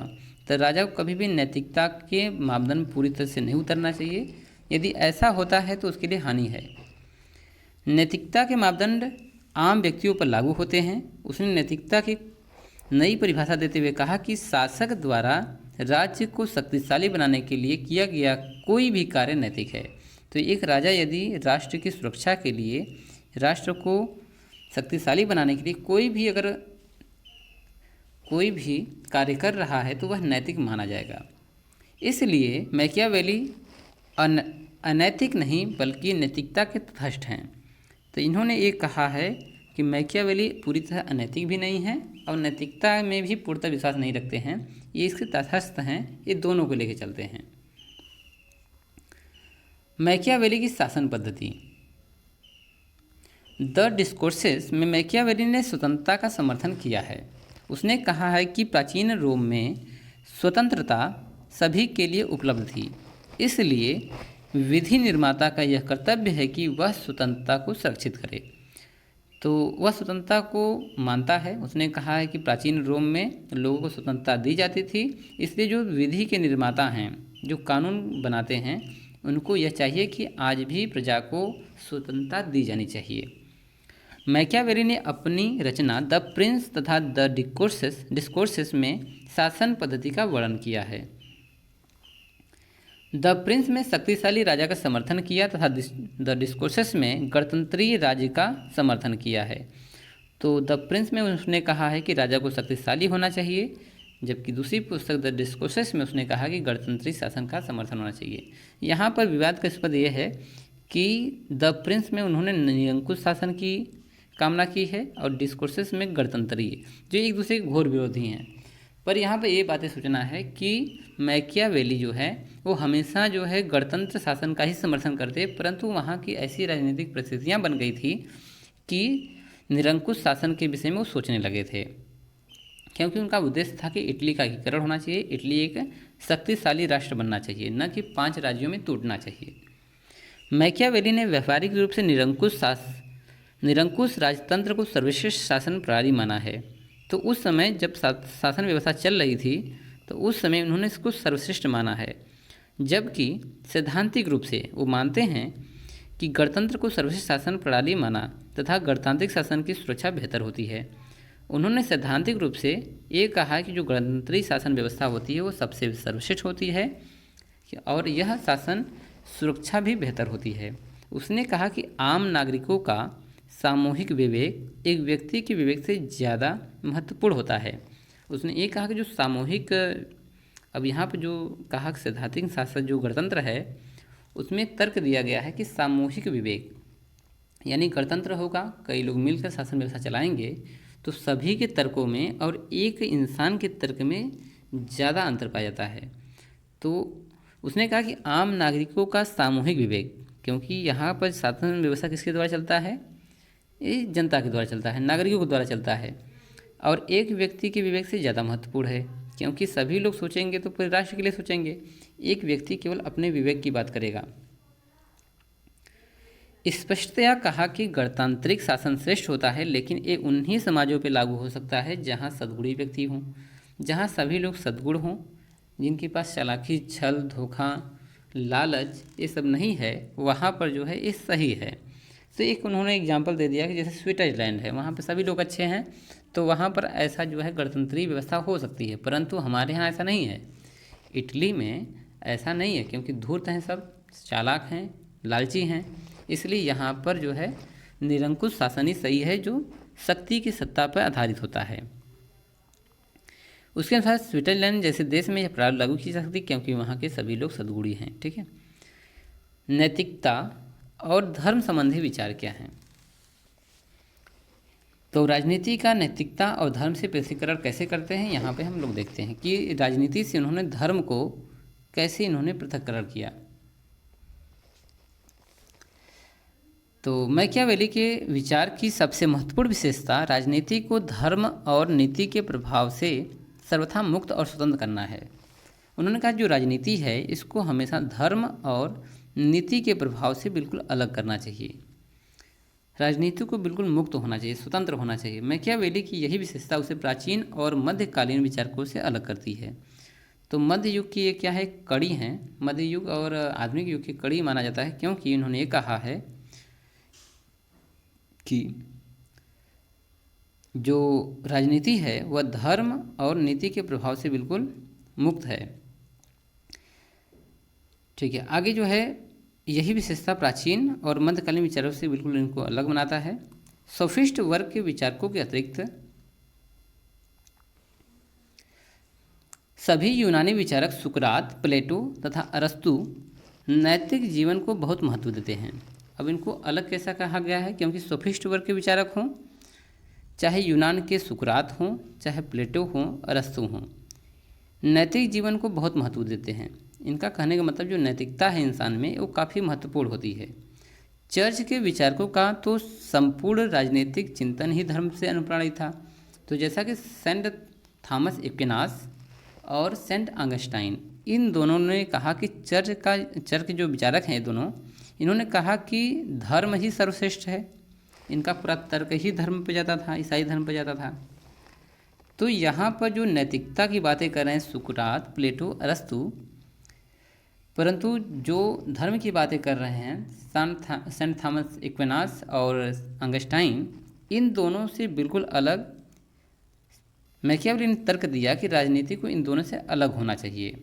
तो राजा को कभी भी नैतिकता के मापदंड पूरी तरह से नहीं उतरना चाहिए। यदि ऐसा होता है तो उसके लिए हानि है। नैतिकता के मापदंड आम व्यक्तियों पर लागू होते हैं। उसने नैतिकता की नई परिभाषा देते हुए कहा कि शासक द्वारा राज्य को शक्तिशाली बनाने के लिए किया गया कोई भी कार्य नैतिक है। तो एक राजा यदि राष्ट्र की सुरक्षा के लिए, राष्ट्र को शक्तिशाली बनाने के लिए कोई भी कार्य कर रहा है तो वह नैतिक माना जाएगा। इसलिए मैकियावेली अनैतिक नहीं बल्कि नैतिकता के तटस्थ हैं। तो इन्होंने ये कहा है कि मैकियावेली पूरी तरह अनैतिक भी नहीं है और नैतिकता में भी पूर्णतः विश्वास नहीं रखते हैं। ये इसके तटस्थ हैं, ये दोनों को लेकर चलते हैं। मैकियावेली की शासन पद्धति। द डिस्कोर्सेस में मैकियावेली ने स्वतंत्रता का समर्थन किया है। उसने कहा है कि प्राचीन रोम में स्वतंत्रता सभी के लिए उपलब्ध थी, इसलिए विधि निर्माता का यह कर्तव्य है कि वह स्वतंत्रता को सुरक्षित करे। तो वह स्वतंत्रता को मानता है। उसने कहा है कि प्राचीन रोम में लोगों को स्वतंत्रता दी जाती थी, इसलिए जो विधि के निर्माता हैं, जो कानून बनाते हैं, उनको यह चाहिए कि आज भी प्रजा को स्वतंत्रता दी जानी चाहिए। मैकियावेली ने अपनी रचना द प्रिंस तथा द डिस्कोर्सेस में शासन पद्धति का वर्णन किया है। द प्रिंस में शक्तिशाली राजा का समर्थन किया तथा द डिस्कोर्सेस में गणतंत्रीय राज्य का समर्थन किया है। तो द प्रिंस में उसने कहा है कि राजा को शक्तिशाली होना चाहिए, जबकि दूसरी पुस्तक द डिस्कोर्सेस में उसने कहा कि गणतंत्री शासन का समर्थन होना चाहिए। यहाँ पर विवादास्पद यह है कि द प्रिंस में उन्होंने निरंकुश शासन की कामना की है और डिस्कोर्सेस में गणतंत्रीय, जो एक दूसरे के घोर विरोधी हैं। पर यहाँ पर ये बातें सूचना है कि मैकियावेली जो है वो हमेशा जो है गणतंत्र शासन का ही समर्थन करते, परंतु वहाँ की ऐसी राजनीतिक परिस्थितियाँ बन गई थी कि निरंकुश शासन के विषय में वो सोचने लगे थे, क्योंकि उनका उद्देश्य था कि इटली का एकीकरण होना चाहिए, इटली एक शक्तिशाली राष्ट्र बनना चाहिए, न कि 5 राज्यों में टूटना चाहिए। मैकियावेली ने व्यावहारिक रूप से निरंकुश राजतंत्र को सर्वश्रेष्ठ शासन प्रणाली माना है। तो उस समय जब शासन व्यवस्था चल रही थी तो उस समय उन्होंने इसको सर्वश्रेष्ठ माना है, जबकि सैद्धांतिक रूप से वो मानते हैं कि गणतंत्र को सर्वश्रेष्ठ शासन प्रणाली माना तथा गणतांत्रिक शासन की सुरक्षा बेहतर होती है। उन्होंने सैद्धांतिक रूप से ये कहा कि जो गणतंत्री शासन व्यवस्था होती है वो सबसे सर्वश्रेष्ठ होती है, और यह शासन सुरक्षा भी बेहतर होती है। उसने कहा कि आम नागरिकों का सामूहिक विवेक एक व्यक्ति के विवेक से ज़्यादा महत्वपूर्ण होता है। उसने ये कहा कि जो सामूहिक, अब यहाँ पर जो कहा कि सैद्धांतिक शासन जो गणतंत्र है उसमें तर्क दिया गया है कि सामूहिक विवेक यानी गणतंत्र होगा, कई लोग मिलकर शासन व्यवस्था चलाएंगे तो सभी के तर्कों में और एक इंसान के तर्क में ज़्यादा अंतर पाया जाता है। तो उसने कहा कि आम नागरिकों का सामूहिक विवेक, क्योंकि यहाँ पर शासन व्यवस्था किसके द्वारा चलता है, ये जनता के द्वारा चलता है, नागरिकों के द्वारा चलता है, और एक व्यक्ति के विवेक से ज़्यादा महत्वपूर्ण है, क्योंकि सभी लोग सोचेंगे तो पूरे राष्ट्र के लिए सोचेंगे, एक व्यक्ति केवल अपने विवेक की बात करेगा। स्पष्टतया कहा कि गणतांत्रिक शासन श्रेष्ठ होता है, लेकिन ये उन्हीं समाजों पर लागू हो सकता है जहाँ सद्गुणी व्यक्ति हों, जहाँ सभी लोग सद्गुण हों, जिनके पास चालाकी, छल, धोखा, लालच ये सब नहीं है, वहाँ पर जो है ये सही है। तो एक उन्होंने एग्जाम्पल दे दिया कि जैसे स्विट्ज़रलैंड है, वहाँ पर सभी लोग अच्छे हैं तो वहाँ पर ऐसा जो है गणतंत्रीय व्यवस्था हो सकती है, परंतु हमारे यहाँ ऐसा नहीं है। इटली में ऐसा नहीं है, क्योंकि धूर्त हैं, सब चालाक हैं, लालची हैं, इसलिए यहाँ पर जो है निरंकुश शासन ही सही है जो शक्ति की सत्ता पर आधारित होता है। उसके अनुसार स्विट्ज़रलैंड जैसे देश में यह प्रणाली लागू की जा सकती, क्योंकि वहाँ के सभी लोग सद्गुणी हैं। ठीक है। नैतिकता और धर्म संबंधी विचार क्या हैं? तो राजनीति का नैतिकता और धर्म से पृथक्करण कैसे करते हैं, यहाँ पे हम लोग देखते हैं कि राजनीति से उन्होंने धर्म को कैसे इन्होंने पृथक्करण किया। तो मैकियावेली के विचार की सबसे महत्वपूर्ण विशेषता राजनीति को धर्म और नीति के प्रभाव से सर्वथा मुक्त और स्वतंत्र करना है। उन्होंने कहा जो राजनीति है इसको हमेशा धर्म और नीति के प्रभाव से बिल्कुल अलग करना चाहिए। राजनीति को बिल्कुल मुक्त होना चाहिए, स्वतंत्र होना चाहिए। मैकियावेली की यही विशेषता उसे प्राचीन और मध्यकालीन विचारकों से अलग करती है। तो मध्य युग की ये क्या है, कड़ी हैं, मध्य युग और आधुनिक युग की कड़ी माना जाता है, क्योंकि उन्होंने ये कहा है कि जो राजनीति है वह धर्म और नीति के प्रभाव से बिल्कुल मुक्त है। ठीक है। आगे जो है यही विशेषता प्राचीन और मध्यकालीन विचारों से बिल्कुल इनको अलग बनाता है। सोफिस्ट वर्ग के विचारकों के अतिरिक्त सभी यूनानी विचारक सुकरात, प्लेटो तथा अरस्तु नैतिक जीवन को बहुत महत्व देते हैं। अब इनको अलग कैसा कहा गया है, क्योंकि सोफिस्ट वर्ग के विचारक हों, चाहे यूनान के सुकरात हों, चाहे प्लेटो हों, अरस्तु हों, नैतिक जीवन को बहुत महत्व देते हैं। इनका कहने का मतलब जो नैतिकता है इंसान में वो काफ़ी महत्वपूर्ण होती है। चर्च के विचारकों का तो संपूर्ण राजनीतिक चिंतन ही धर्म से अनुप्राणित था। तो जैसा कि सेंट थॉमस एक्विनास और सेंट ऑगस्टाइन, इन दोनों ने कहा कि चर्च के जो विचारक हैं दोनों, इन्होंने कहा कि धर्म ही सर्वश्रेष्ठ है। इनका पूरा तर्क ही धर्म पे जाता था, ईसाई धर्म पे जाता था। तो यहाँ पर जो नैतिकता की बातें कर रहे हैं सुकरात, प्लेटो, अरस्तु, परंतु जो धर्म की बातें कर रहे हैं सेंट थॉमस एक्विनास और ऑगस्टाइन, इन दोनों से बिल्कुल अलग मैकियावेली ने तर्क दिया कि राजनीति को इन दोनों से अलग होना चाहिए।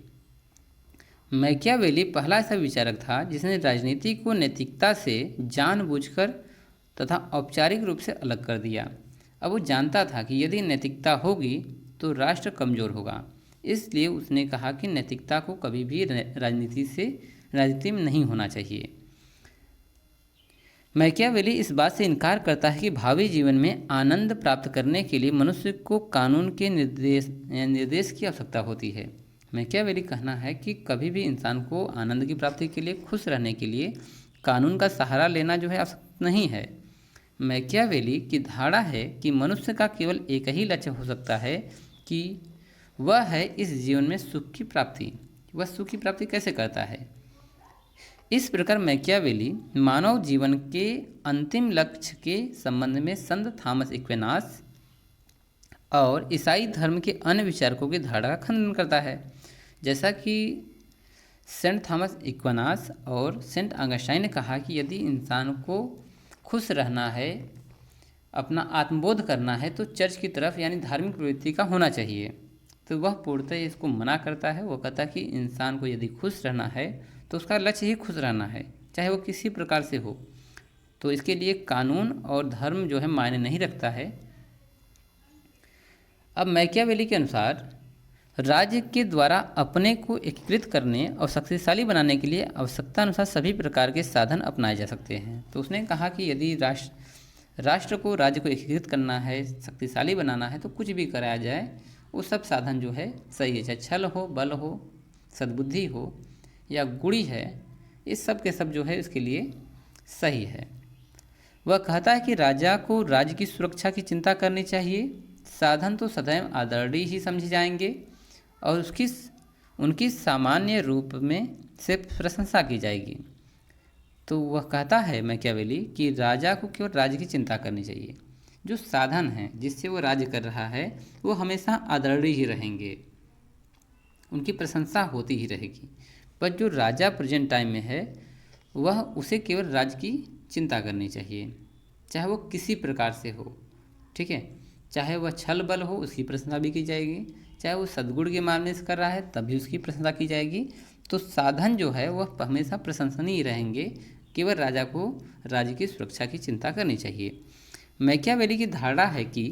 मैकियावेली पहला ऐसा विचारक था जिसने राजनीति को नैतिकता से जानबूझकर तथा औपचारिक रूप से अलग कर दिया। अब वो जानता था कि यदि नैतिकता होगी तो राष्ट्र कमज़ोर होगा, इसलिए उसने कहा कि नैतिकता को कभी भी राजनीति में नहीं होना चाहिए। मैकियावेली इस बात से इनकार करता है कि भावी जीवन में आनंद प्राप्त करने के लिए मनुष्य को कानून के निर्देश की आवश्यकता होती है। मैकियावेली कहना है कि कभी भी इंसान को आनंद की प्राप्ति के लिए, खुश रहने के लिए कानून का सहारा लेना जो है आवश्यक नहीं है। मैकियावेली की धारणा है कि मनुष्य का केवल एक ही लक्ष्य हो सकता है कि वह है इस जीवन में सुख की प्राप्ति। वह सुख की प्राप्ति कैसे करता है? इस प्रकार मैकियावेली मानव जीवन के अंतिम लक्ष्य के संबंध में संत थॉमस एक्विनास और ईसाई धर्म के अन्य विचारकों की धारणा का खंडन करता है। जैसा कि सेंट थॉमस एक्विनास और सेंट ऑगस्टाइन ने कहा कि यदि इंसान को खुश रहना है, अपना आत्मबोध करना है, तो चर्च की तरफ यानी धार्मिक प्रवृत्ति का होना चाहिए। तो वह पूर्णतः इसको मना करता है। वो कहता है कि इंसान को यदि खुश रहना है तो उसका लक्ष्य ही खुश रहना है, चाहे वो किसी प्रकार से हो। तो इसके लिए कानून और धर्म जो है मायने नहीं रखता है। अब मैकियावेली के अनुसार राज्य के द्वारा अपने को एकीकृत करने और शक्तिशाली बनाने के लिए आवश्यकता अनुसार सभी प्रकार के साधन अपनाए जा सकते हैं। तो उसने कहा कि यदि राष्ट्र को, राज्य को एकीकृत करना है, शक्तिशाली बनाना है, तो कुछ भी कराया जाए वो सब साधन जो है सही है, चाहे छल हो, बल हो, सद्बुद्धि हो या गुणी है, इस सब के सब जो है इसके लिए सही है। वह कहता है कि राजा को राज्य की सुरक्षा की चिंता करनी चाहिए। साधन तो सदैव आदरणीय ही समझे जाएंगे और उनकी सामान्य रूप में से प्रशंसा की जाएगी। तो वह कहता है मैकियावेली कि राजा को केवल राज्य की चिंता करनी चाहिए। जो साधन हैं जिससे वो राज्य कर रहा है वो हमेशा आदरणीय ही रहेंगे, उनकी प्रशंसा होती ही रहेगी। पर जो राजा प्रेजेंट टाइम में है वह उसे केवल राज्य की चिंता करनी चाहिए, चाहे वो किसी प्रकार से हो, ठीक है। चाहे वह छल बल हो उसकी प्रशंसा भी की जाएगी, चाहे वो सद्गुण के मामले से कर रहा है तब भी उसकी प्रशंसा की जाएगी। तो साधन जो है वह हमेशा प्रशंसनीय रहेंगे, केवल राजा को राज्य की सुरक्षा की चिंता करनी चाहिए। मैकियावेली की धारणा है कि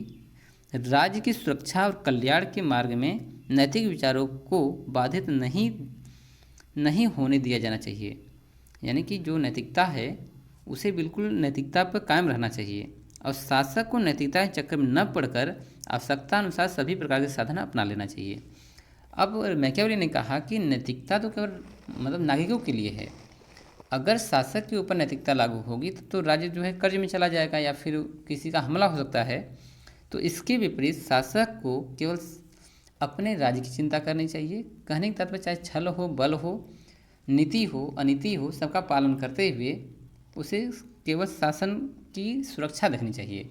राज्य की सुरक्षा और कल्याण के मार्ग में नैतिक विचारों को बाधित नहीं होने दिया जाना चाहिए। यानी कि जो नैतिकता है उसे बिल्कुल नैतिकता पर कायम रहना चाहिए और शासक को नैतिकता के चक्कर में न पड़कर आवश्यकता अनुसार सभी प्रकार के साधन अपना लेना चाहिए। अब मैकियावेली ने कहा कि नैतिकता तो केवल मतलब नागरिकों के लिए है। अगर शासक के ऊपर नैतिकता लागू होगी तो राज्य जो है कर्ज में चला जाएगा या फिर किसी का हमला हो सकता है। तो इसके विपरीत शासक को केवल अपने राज्य की चिंता करनी चाहिए। कहने का तात्पर्य चाहे छल हो, बल हो, नीति हो, अनीति हो, सबका पालन करते हुए उसे केवल शासन की सुरक्षा देखनी चाहिए।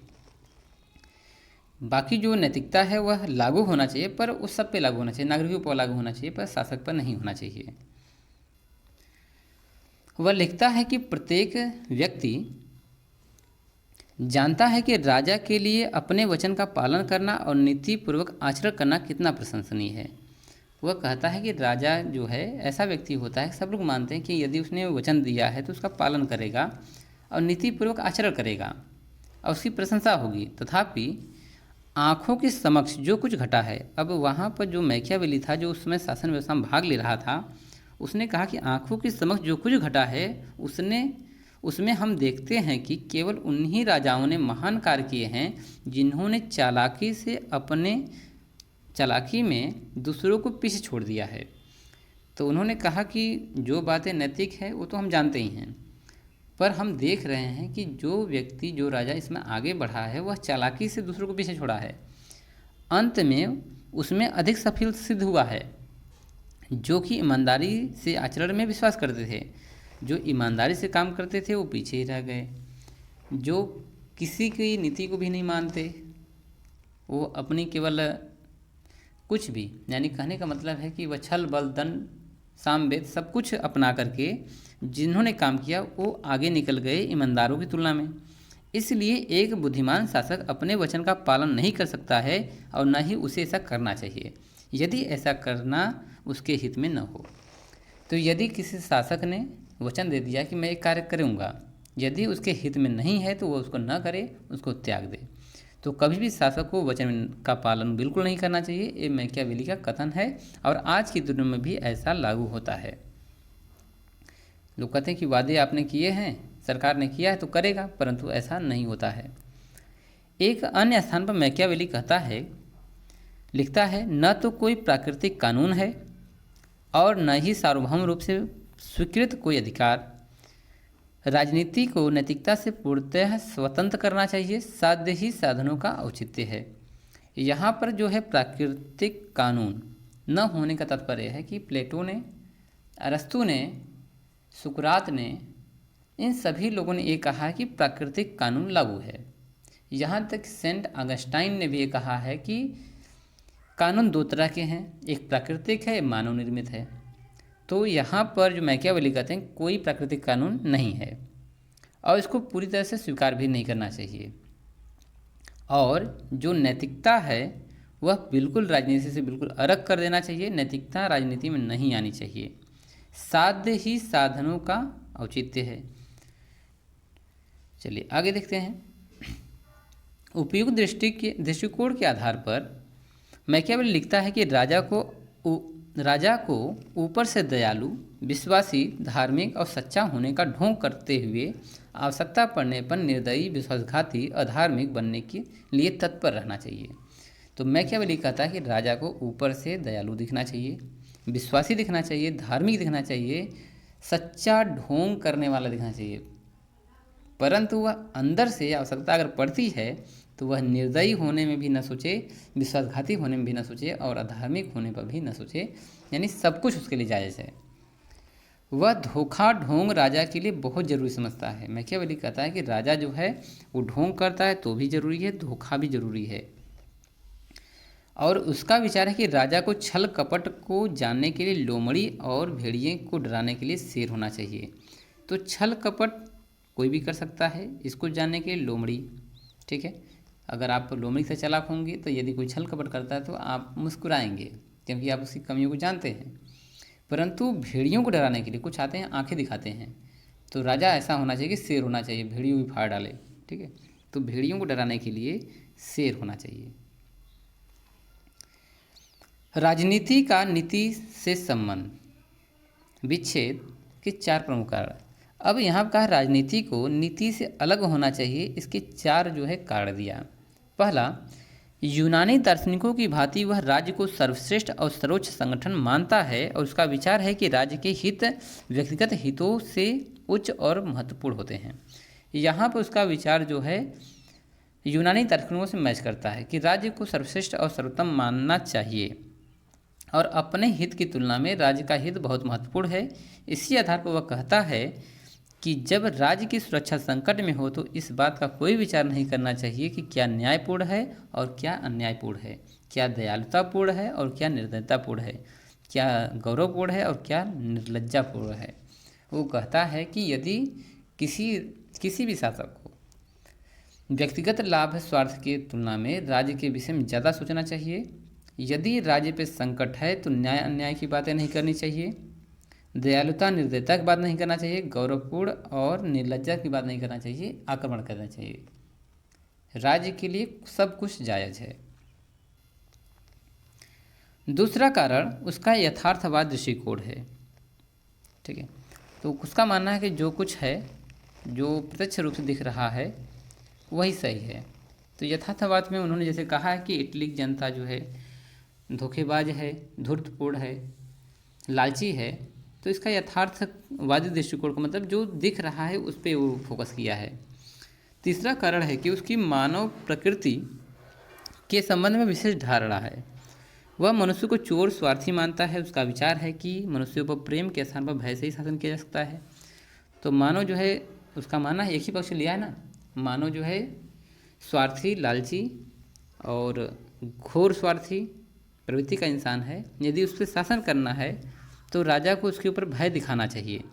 बाकी जो नैतिकता है वह लागू होना चाहिए, पर उस सब पे लागू होना चाहिए, नागरिकों पर लागू होना चाहिए, पर शासक पर नहीं होना चाहिए। वह लिखता है कि प्रत्येक व्यक्ति जानता है कि राजा के लिए अपने वचन का पालन करना और नीतिपूर्वक आचरण करना कितना प्रशंसनीय है। वह कहता है कि राजा जो है ऐसा व्यक्ति होता है, सब लोग मानते हैं कि यदि उसने वचन दिया है तो उसका पालन करेगा और नीतिपूर्वक आचरण करेगा और उसकी प्रशंसा होगी। तथापि आँखों के समक्ष जो कुछ घटा है, अब वहाँ पर जो मैकियावेली था जो उस समय शासन व्यवस्था में भाग ले रहा था, उसने कहा कि आँखों के समक्ष जो कुछ घटा है उसमें हम देखते हैं कि केवल उन्हीं राजाओं ने महान कार्य किए हैं जिन्होंने चालाकी में दूसरों को पीछे छोड़ दिया है। तो उन्होंने कहा कि जो बातें नैतिक है वो तो हम जानते ही हैं, पर हम देख रहे हैं कि जो व्यक्ति, जो राजा इसमें आगे बढ़ा है वह चालाकी से दूसरों को पीछे छोड़ा है, अंत में उसमें अधिक सफल सिद्ध हुआ है। जो कि ईमानदारी से आचरण में विश्वास करते थे, जो ईमानदारी से काम करते थे वो पीछे ही रह गए। जो किसी की नीति को भी नहीं मानते, वो अपनी केवल कुछ भी, यानी कहने का मतलब है कि वह छल बल दंड सामवेद सब कुछ अपना करके जिन्होंने काम किया वो आगे निकल गए ईमानदारों की तुलना में। इसलिए एक बुद्धिमान शासक अपने वचन का पालन नहीं कर सकता है और न ही उसे ऐसा करना चाहिए यदि ऐसा करना उसके हित में न हो। तो यदि किसी शासक ने वचन दे दिया कि मैं एक कार्य करूँगा, यदि उसके हित में नहीं है तो वो उसको न करे, उसको त्याग दे। तो कभी भी शासक को वचन का पालन बिल्कुल नहीं करना चाहिए। ये मैकियावेली का कथन है और आज की दुनिया में भी ऐसा लागू होता है। लोग कहते हैं कि वादे आपने किए हैं, सरकार ने किया है तो करेगा, परंतु ऐसा नहीं होता है। एक अन्य स्थान पर मैकियावेली लिखता है न तो कोई प्राकृतिक कानून है और न ही सार्वभौम रूप से स्वीकृत कोई अधिकार। राजनीति को नैतिकता से पूर्णतः स्वतंत्र करना चाहिए, साध्य ही साधनों का औचित्य है। यहाँ पर जो है प्राकृतिक कानून न होने का तात्पर्य है कि प्लेटो ने, अरस्तु ने, सुकरात ने, इन सभी लोगों ने ये कहा कि प्राकृतिक कानून लागू है। यहाँ तक सेंट ऑगस्टाइन ने भी ये कहा है कि कानून दो तरह के हैं, एक प्राकृतिक है, एक मानव निर्मित है। तो यहाँ पर जो मैकियावेली कहते हैं कोई प्राकृतिक कानून नहीं है और इसको पूरी तरह से स्वीकार भी नहीं करना चाहिए। और जो नैतिकता है वह बिल्कुल राजनीति से बिल्कुल अलग कर देना चाहिए। नैतिकता राजनीति में नहीं आनी चाहिए। साध्य ही साधनों का औचित्य है। चलिए आगे देखते हैं। उपयुक्त दृष्टिकोण के आधार पर मैकियावेली लिखता है कि राजा को ऊपर से दयालु, विश्वासी, धार्मिक और सच्चा होने का ढोंग करते हुए आवश्यकता पड़ने पर निर्दयी, विश्वासघाती, अधार्मिक बनने के लिए तत्पर रहना चाहिए। तो मैकियावेली कहता है कि राजा को ऊपर से दयालु दिखना चाहिए, विश्वासी दिखना चाहिए, धार्मिक दिखना चाहिए, सच्चा ढोंग करने वाला दिखना चाहिए, परंतु वह अंदर से आवश्यकता अगर पड़ती है तो वह निर्दयी होने में भी न सोचे, विश्वासघाती होने में भी न सोचे और अधार्मिक होने पर भी न सोचे, यानी सब कुछ उसके लिए जायज़ है। वह धोखा ढोंग राजा के लिए बहुत ज़रूरी समझता है। मैकियावेली कहता है कि राजा जो है वो ढोंग करता है तो भी ज़रूरी है, धोखा भी ज़रूरी है। और उसका विचार है कि राजा को छल कपट को जानने के लिए लोमड़ी और भेड़िए को डराने के लिए शेर होना चाहिए। तो छल कपट कोई भी कर सकता है, इसको जानने के लिए लोमड़ी, ठीक है। अगर आप लोमड़ी से चालाक होंगे तो यदि कोई छल कपट करता है तो आप मुस्कुराएंगे क्योंकि आप उसकी कमियों को जानते हैं। परंतु भेड़ियों को डराने के लिए कुछ आते हैं आंखें दिखाते हैं, तो राजा ऐसा होना चाहिए कि शेर होना चाहिए, भेड़ियों भी फाड़ डाले, ठीक है। तो भेड़ियों को डराने के लिए शेर होना चाहिए। राजनीति का नीति से संबंध, विच्छेद के 4 प्रमुख कारण। अब यहाँ कहा राजनीति को नीति से अलग होना चाहिए, इसके 4 जो है कारण दिया। पहला, यूनानी दार्शनिकों की भांति वह राज्य को सर्वश्रेष्ठ और सर्वोच्च संगठन मानता है और उसका विचार है कि राज्य के हित व्यक्तिगत हितों से उच्च और महत्वपूर्ण होते हैं। यहाँ पर उसका विचार जो है यूनानी दार्शनिकों से मैच करता है कि राज्य को सर्वश्रेष्ठ और सर्वोत्तम मानना चाहिए और अपने हित की तुलना में राज्य का हित बहुत महत्वपूर्ण है। इसी आधार पर वह कहता है कि जब राज्य की सुरक्षा संकट में हो तो इस बात का कोई विचार नहीं करना चाहिए कि क्या न्यायपूर्ण है और क्या अन्यायपूर्ण है, क्या दयालुतापूर्ण है और क्या निर्दयतापूर्ण है, क्या गौरवपूर्ण है और क्या निर्लज्जापूर्ण है। वो कहता है कि यदि किसी भी शासक को व्यक्तिगत लाभ स्वार्थ की तुलना में राज्य के विषय में ज़्यादा सोचना चाहिए। यदि राज्य पे संकट है तो न्याय अन्याय की बातें नहीं करनी चाहिए, दयालुता निर्दयता की बात नहीं करना चाहिए, गौरवपूर्ण और निर्लज्जा की बात नहीं करना चाहिए, आक्रमण करना चाहिए। राज्य के लिए सब कुछ जायज़ है। दूसरा कारण उसका यथार्थवाद दृष्टिकोण है, ठीक है। तो उसका मानना है कि जो कुछ है, जो प्रत्यक्ष रूप से दिख रहा है वही सही है। तो यथार्थवाद में उन्होंने जैसे कहा है कि इटली की जनता जो है धोखेबाज है, धूर्तपूर्ण है, लालची है, तो इसका यथार्थवादी दृष्टिकोण का मतलब जो दिख रहा है उस पर वो फोकस किया है। तीसरा कारण है कि उसकी मानव प्रकृति के संबंध में विशेष धारणा है। वह मनुष्य को चोर स्वार्थी मानता है। उसका विचार है कि मनुष्यों पर प्रेम के स्थान पर भय से ही शासन किया जा सकता है। तो मानव जो है, उसका मानना है, एक ही पक्ष लिया है ना, मानव जो है स्वार्थी, लालची और घोर स्वार्थी प्रवृत्ति का इंसान है। यदि उस पर शासन करना है तो राजा को उसके ऊपर भय दिखाना चाहिए।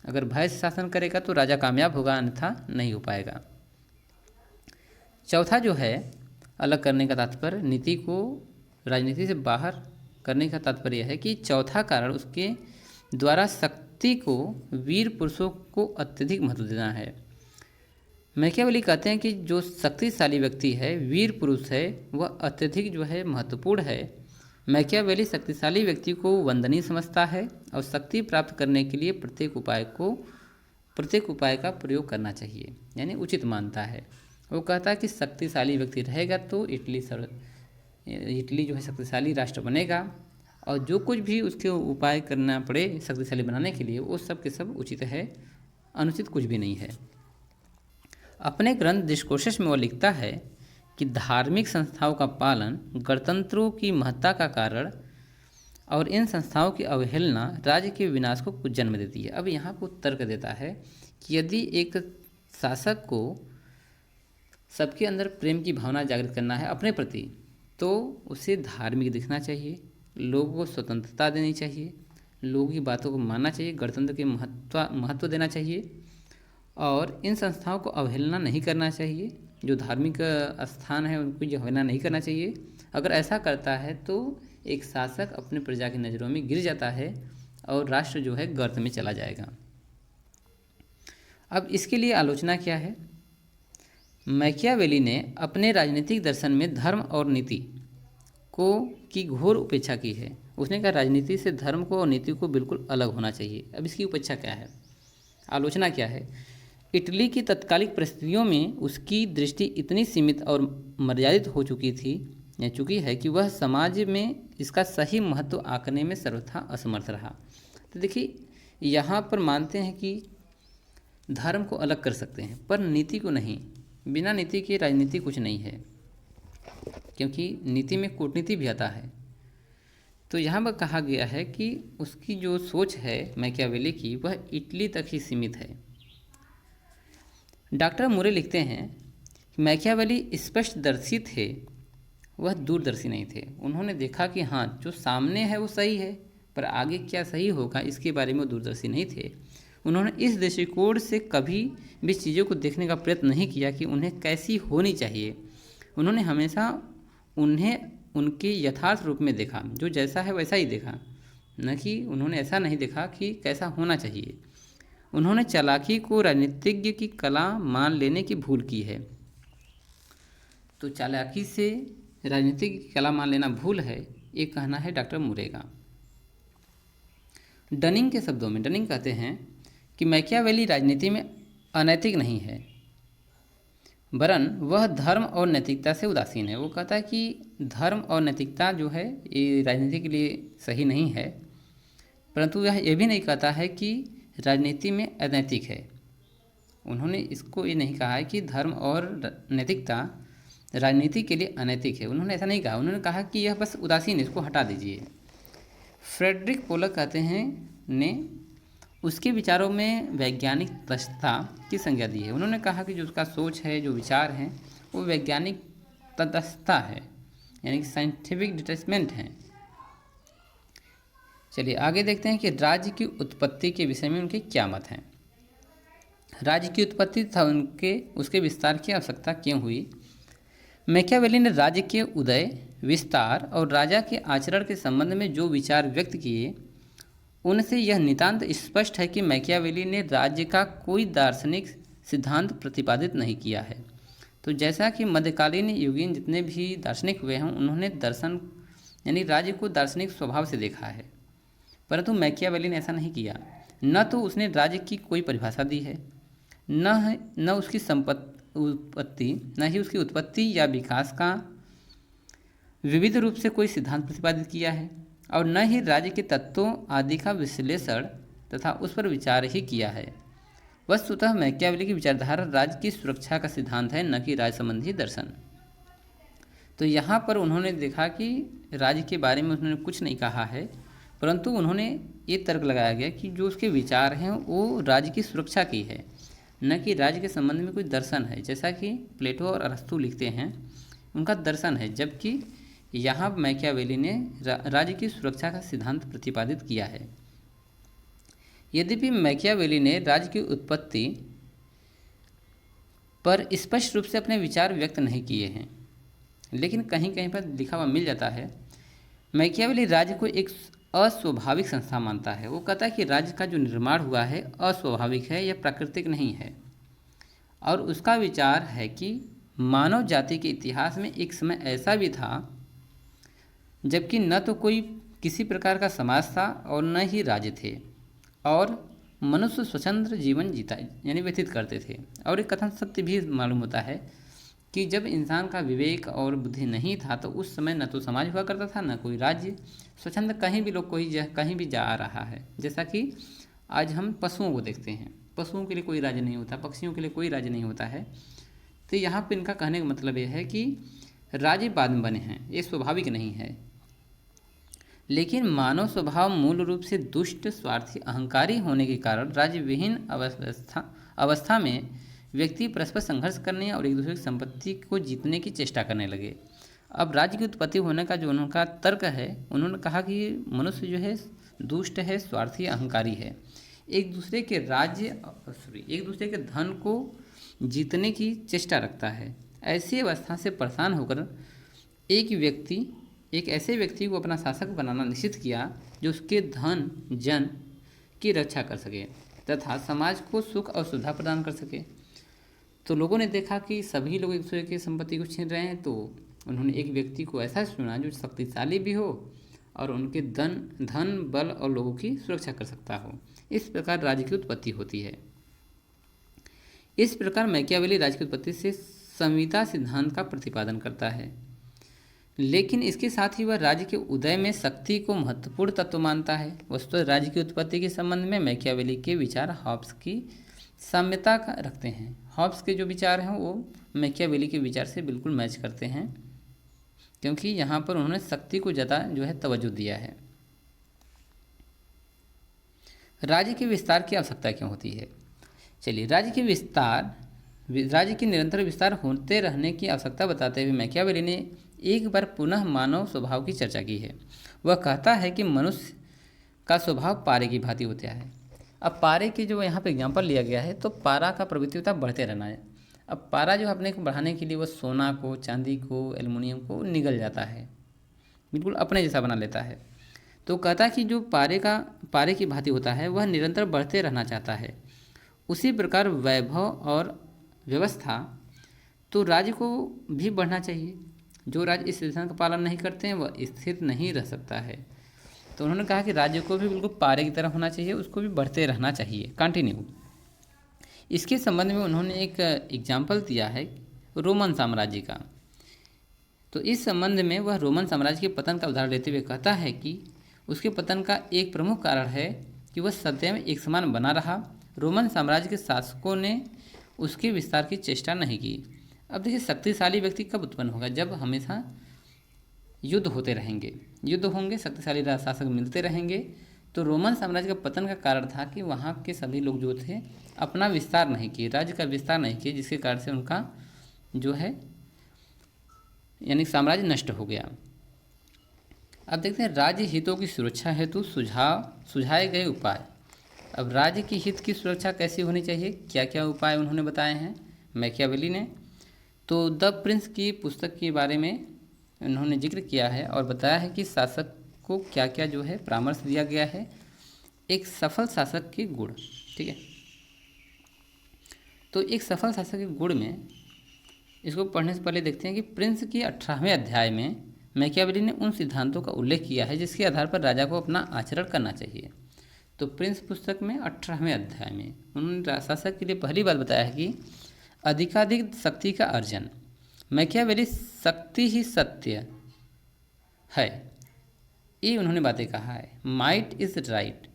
अगर भय से शासन करेगा तो राजा कामयाब होगा, अन्यथा नहीं हो पाएगा। चौथा जो है अलग करने का तात्पर्य, नीति को राजनीति से बाहर करने का तात्पर्य है कि चौथा कारण उसके द्वारा शक्ति को वीर पुरुषों को अत्यधिक महत्व देना है। मैकियावेली कहते हैं कि जो शक्तिशाली व्यक्ति है, वीर पुरुष है, वह अत्यधिक जो है महत्वपूर्ण है। मैकियावेली शक्तिशाली व्यक्ति को वंदनीय समझता है और शक्ति प्राप्त करने के लिए प्रत्येक उपाय का प्रयोग करना चाहिए, यानी उचित मानता है। वो कहता है कि शक्तिशाली व्यक्ति रहेगा तो इटली जो है शक्तिशाली राष्ट्र बनेगा और जो कुछ भी उसके उपाय करना पड़े शक्तिशाली बनाने के लिए वो सब के सब उचित है, अनुचित कुछ भी नहीं है। अपने ग्रंथ डिस्कोर्सेस में वो लिखता है कि धार्मिक संस्थाओं का पालन गणतंत्रों की महत्ता का कारण और इन संस्थाओं की अवहेलना राज्य के विनाश को जन्म देती है। अब यहाँ को तर्क देता है कि यदि एक शासक को सबके अंदर प्रेम की भावना जागृत करना है अपने प्रति, तो उसे धार्मिक दिखना चाहिए, लोगों को स्वतंत्रता देनी चाहिए, लोगों की बातों को मानना चाहिए, गणतंत्र के महत्व देना चाहिए और इन संस्थाओं को अवहेलना नहीं करना चाहिए जो धार्मिक स्थान है उनको जो अवहेलना नहीं करना चाहिए। अगर ऐसा करता है तो एक शासक अपने प्रजा की नज़रों में गिर जाता है और राष्ट्र जो है गर्त में चला जाएगा। अब इसके लिए आलोचना क्या है? मैकियावेली ने अपने राजनीतिक दर्शन में धर्म और नीति को की घोर उपेक्षा की है। उसने कहा राजनीति से धर्म को और नीति को बिल्कुल अलग होना चाहिए। अब इसकी उपेक्षा क्या है, आलोचना क्या है? इटली की तत्कालिक परिस्थितियों में उसकी दृष्टि इतनी सीमित और मर्यादित हो चुकी है कि वह समाज में इसका सही महत्व आंकने में सर्वथा असमर्थ रहा। तो देखिए, यहाँ पर मानते हैं कि धर्म को अलग कर सकते हैं पर नीति को नहीं। बिना नीति के राजनीति कुछ नहीं है, क्योंकि नीति में कूटनीति भी आता है। तो यहाँ पर कहा गया है कि उसकी जो सोच है मैकियावेली की, वह इटली तक ही सीमित है। डॉक्टर मुरे लिखते हैं कि मैकियावेली स्पष्टदर्शी थे, वह दूरदर्शी नहीं थे। उन्होंने देखा कि हाँ, जो सामने है वो सही है, पर आगे क्या सही होगा इसके बारे में वो दूरदर्शी नहीं थे। उन्होंने इस दृष्टिकोण से कभी भी चीज़ों को देखने का प्रयत्न नहीं किया कि उन्हें कैसी होनी चाहिए। उन्होंने हमेशा उन्हें उनके यथार्थ रूप में देखा, जो जैसा है वैसा ही देखा, न कि उन्होंने ऐसा नहीं देखा कि कैसा होना चाहिए। उन्होंने चालाकी को राजनीतिज्ञ की कला मान लेने की भूल की है। तो चालाकी से राजनीतिक की कला मान लेना भूल है, ये कहना है डॉक्टर मुरे का। डनिंग के शब्दों में, डनिंग कहते हैं कि मैकियावेली राजनीति में अनैतिक नहीं है, वरन वह धर्म और नैतिकता से उदासीन है। वो कहता है कि धर्म और नैतिकता जो है ये राजनीति के लिए सही नहीं है, परंतु वह ये भी नहीं कहता है कि राजनीति में अनैतिक है। उन्होंने इसको ये नहीं कहा है कि धर्म और नैतिकता राजनीति के लिए अनैतिक है, उन्होंने ऐसा नहीं कहा। उन्होंने कहा कि यह बस उदासीन है, इसको हटा दीजिए। फ्रेडरिक पोलक कहते हैं ने उसके विचारों में वैज्ञानिक तटस्थता की संज्ञा दी है। उन्होंने कहा कि जो उसका सोच है, जो विचार हैं, वो वैज्ञानिक तटस्थता है, यानी कि साइंटिफिक डिटैचमेंट है। चलिए आगे देखते हैं कि राज्य की उत्पत्ति के विषय में उनके क्या मत हैं। राज्य की उत्पत्ति तथा उसके विस्तार की आवश्यकता क्यों हुई? मैकियावेली ने राज्य के उदय, विस्तार और राजा के आचरण के संबंध में जो विचार व्यक्त किए, उनसे यह नितांत स्पष्ट है कि मैकियावेली ने राज्य का कोई दार्शनिक सिद्धांत प्रतिपादित नहीं किया है। तो जैसा कि मध्यकालीन युगीन जितने भी दार्शनिक हुए हैं, उन्होंने दर्शन यानी राज्य को दार्शनिक स्वभाव से देखा है, परंतु मैकियावेली ने ऐसा नहीं किया। न तो उसने राज्य की कोई परिभाषा दी है, न उसकी उत्पत्ति, न ही उसकी उत्पत्ति या विकास का विविध रूप से कोई सिद्धांत प्रतिपादित किया है, और न ही राज्य के तत्वों आदि का विश्लेषण तथा उस पर विचार ही किया है। वस्तुतः मैकियावेली की विचारधारा राज्य की सुरक्षा का सिद्धांत है, न कि राज्य संबंधी दर्शन। तो यहाँ पर उन्होंने देखा कि राज्य के बारे में उन्होंने कुछ नहीं कहा है, परंतु उन्होंने ये तर्क लगाया गया कि जो उसके विचार हैं वो राज्य की सुरक्षा की है, न कि राज्य के संबंध में कोई दर्शन है। जैसा कि प्लेटो और अरस्तु लिखते हैं, उनका दर्शन है, जबकि यहाँ मैकियावेली ने राज्य की सुरक्षा का सिद्धांत प्रतिपादित किया है। यद्यपि मैकियावेली ने राज्य की उत्पत्ति पर स्पष्ट रूप से अपने विचार व्यक्त नहीं किए हैं, लेकिन कहीं कहीं पर लिखा हुआ मिल जाता है। मैकियावेली राज्य को एक अस्वाभाविक संस्था मानता है। वो कहता है कि राज्य का जो निर्माण हुआ है अस्वाभाविक है, यह प्राकृतिक नहीं है। और उसका विचार है कि मानव जाति के इतिहास में एक समय ऐसा भी था जबकि न तो कोई किसी प्रकार का समाज था और न ही राज्य थे, और मनुष्य स्वतंत्र जीवन जीता यानी व्यतीत करते थे। और एक कथन सत्य भी मालूम होता है कि जब इंसान का विवेक और बुद्धि नहीं था तो उस समय न तो समाज हुआ करता था, न कोई राज्य। स्वतंत्र कहीं भी लोग कहीं भी जा रहा है। जैसा कि आज हम पशुओं को देखते हैं, पशुओं के लिए कोई राज्य नहीं होता, पक्षियों के लिए कोई राज्य नहीं होता है। तो यहाँ पर इनका कहने का मतलब यह है कि राज्य बाद में बने हैं, ये स्वाभाविक नहीं है। लेकिन मानव स्वभाव मूल रूप से दुष्ट, स्वार्थी, अहंकारी होने के कारण राज्य विहीन अवस्था में व्यक्ति परस्पर संघर्ष करने और एक दूसरे की संपत्ति को जीतने की चेष्टा करने लगे। अब राज्य की उत्पत्ति होने का जो उनका तर्क है, उन्होंने कहा कि मनुष्य जो है दुष्ट है, स्वार्थी, अहंकारी है, एक दूसरे के धन को जीतने की चेष्टा रखता है, ऐसी अवस्था से परेशान होकर एक ऐसे व्यक्ति को अपना शासक बनाना निश्चित किया जो उसके धन जन की रक्षा कर सके तथा समाज को सुख और सुविधा प्रदान कर सके। तो लोगों ने देखा कि सभी लोग एक दूसरे की संपत्ति को छीन रहे हैं, तो उन्होंने एक व्यक्ति को ऐसा चुना जो शक्तिशाली भी हो और उनके धन बल और लोगों की सुरक्षा कर सकता हो। इस प्रकार राज्य की उत्पत्ति होती है। इस प्रकार मैकियावेली राज्य की उत्पत्ति से संविदा सिद्धांत का प्रतिपादन करता है, लेकिन इसके साथ ही वह राज्य के उदय में शक्ति को महत्वपूर्ण तत्व मानता है। वस्तुतः राज्य की उत्पत्ति के संबंध में मैकियावेली के विचार हॉब्स की साम्यता रखते हैं। हॉब्स के जो विचार हैं वो मैकियावेली के विचार से बिल्कुल मैच करते हैं, क्योंकि यहाँ पर उन्होंने शक्ति को ज़्यादा जो है तवज्जो दिया है। राज्य के विस्तार की आवश्यकता क्यों होती है? चलिए, राज्य के निरंतर विस्तार होते रहने की आवश्यकता बताते हुए मैकियावेली ने एक बार पुनः मानव स्वभाव की चर्चा की है। वह कहता है कि मनुष्य का स्वभाव पारे की भांति होता है। अब पारे की जो यहाँ पर एग्जाम्पल लिया गया है, तो पारा का प्रवृत्ति होता है बढ़ते रहना है। अब पारा जो अपने को बढ़ाने के लिए वह सोना को, चांदी को, एल्युमिनियम को निगल जाता है, बिल्कुल अपने जैसा बना लेता है। तो कहता है कि जो पारे की भांति होता है वह निरंतर बढ़ते रहना चाहता है। उसी प्रकार वैभव और व्यवस्था, तो राज्य को भी बढ़ना चाहिए। जो राज्य इस सिद्धांत का पालन नहीं करते हैं वह स्थिर नहीं रह सकता है। तो उन्होंने कहा कि राज्य को भी बिल्कुल पारे की तरह होना चाहिए, उसको भी बढ़ते रहना चाहिए, कंटिन्यू। इसके संबंध में उन्होंने एक एग्जाम्पल दिया है रोमन साम्राज्य का। तो इस संबंध में वह रोमन साम्राज्य के पतन का उदाहरण लेते हुए कहता है कि उसके पतन का एक प्रमुख कारण है कि वह सदैव एक समान बना रहा। रोमन साम्राज्य के शासकों ने उसके विस्तार की चेष्टा नहीं की। अब देखिए, शक्तिशाली व्यक्ति कब उत्पन्न होगा? जब हमेशा युद्ध होते रहेंगे, युद्ध होंगे, शक्तिशाली शासक मिलते रहेंगे। तो रोमन साम्राज्य का पतन का कारण था कि वहाँ के सभी लोग जो थे अपना विस्तार नहीं किए, राज्य का विस्तार नहीं किए, जिसके कारण से उनका जो है यानी साम्राज्य नष्ट हो गया। अब देखते हैं राज्य हितों की सुरक्षा हेतु सुझाए गए उपाय। अब राज्य की हित की सुरक्षा कैसी होनी चाहिए, क्या क्या उपाय उन्होंने बताए हैं मैकियावेली ने। तो द प्रिंस की पुस्तक के बारे में उन्होंने जिक्र किया है और बताया है कि शासक को क्या क्या जो है परामर्श दिया गया है। एक सफल शासक के गुण, ठीक है। तो एक सफल शासक के गुण में इसको पढ़ने से पहले देखते हैं कि प्रिंस की 18वें अध्याय में मैकियावेली ने उन सिद्धांतों का उल्लेख किया है जिसके आधार पर राजा को अपना आचरण करना चाहिए। तो प्रिंस पुस्तक में 18वें अध्याय में उन्होंने शासक के लिए पहली बात बताया है कि अधिकाधिक शक्ति का अर्जन। मैकियावेली शक्ति ही सत्य है, ये उन्होंने बातें कहा है। माइट इज़ राइट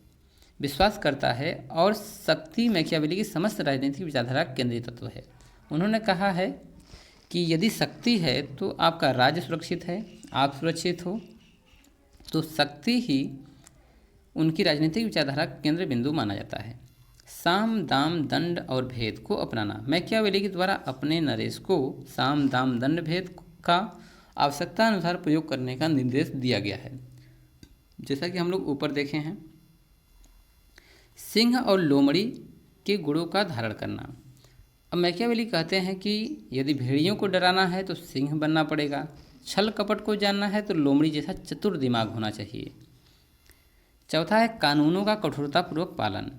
विश्वास करता है और शक्ति मैकियावेली की समस्त राजनीतिक विचारधारा केंद्रीय तत्व है। उन्होंने कहा है कि यदि शक्ति है तो आपका राज्य सुरक्षित है, आप सुरक्षित हो, तो शक्ति ही उनकी राजनीतिक विचारधारा केंद्र बिंदु माना जाता है। साम दाम दंड और भेद को अपनाना। मैकियावेली के द्वारा अपने नरेश को साम दाम दंड भेद का आवश्यकता अनुसार प्रयोग करने का निर्देश दिया गया है। जैसा कि हम लोग ऊपर देखे हैं, सिंह और लोमड़ी के गुणों का धारण करना। अब मैकियावेली कहते हैं कि यदि भेड़ियों को डराना है तो सिंह बनना पड़ेगा, छल कपट को जानना है तो लोमड़ी जैसा चतुर दिमाग होना चाहिए। चौथा है कानूनों का कठोरतापूर्वक पालन।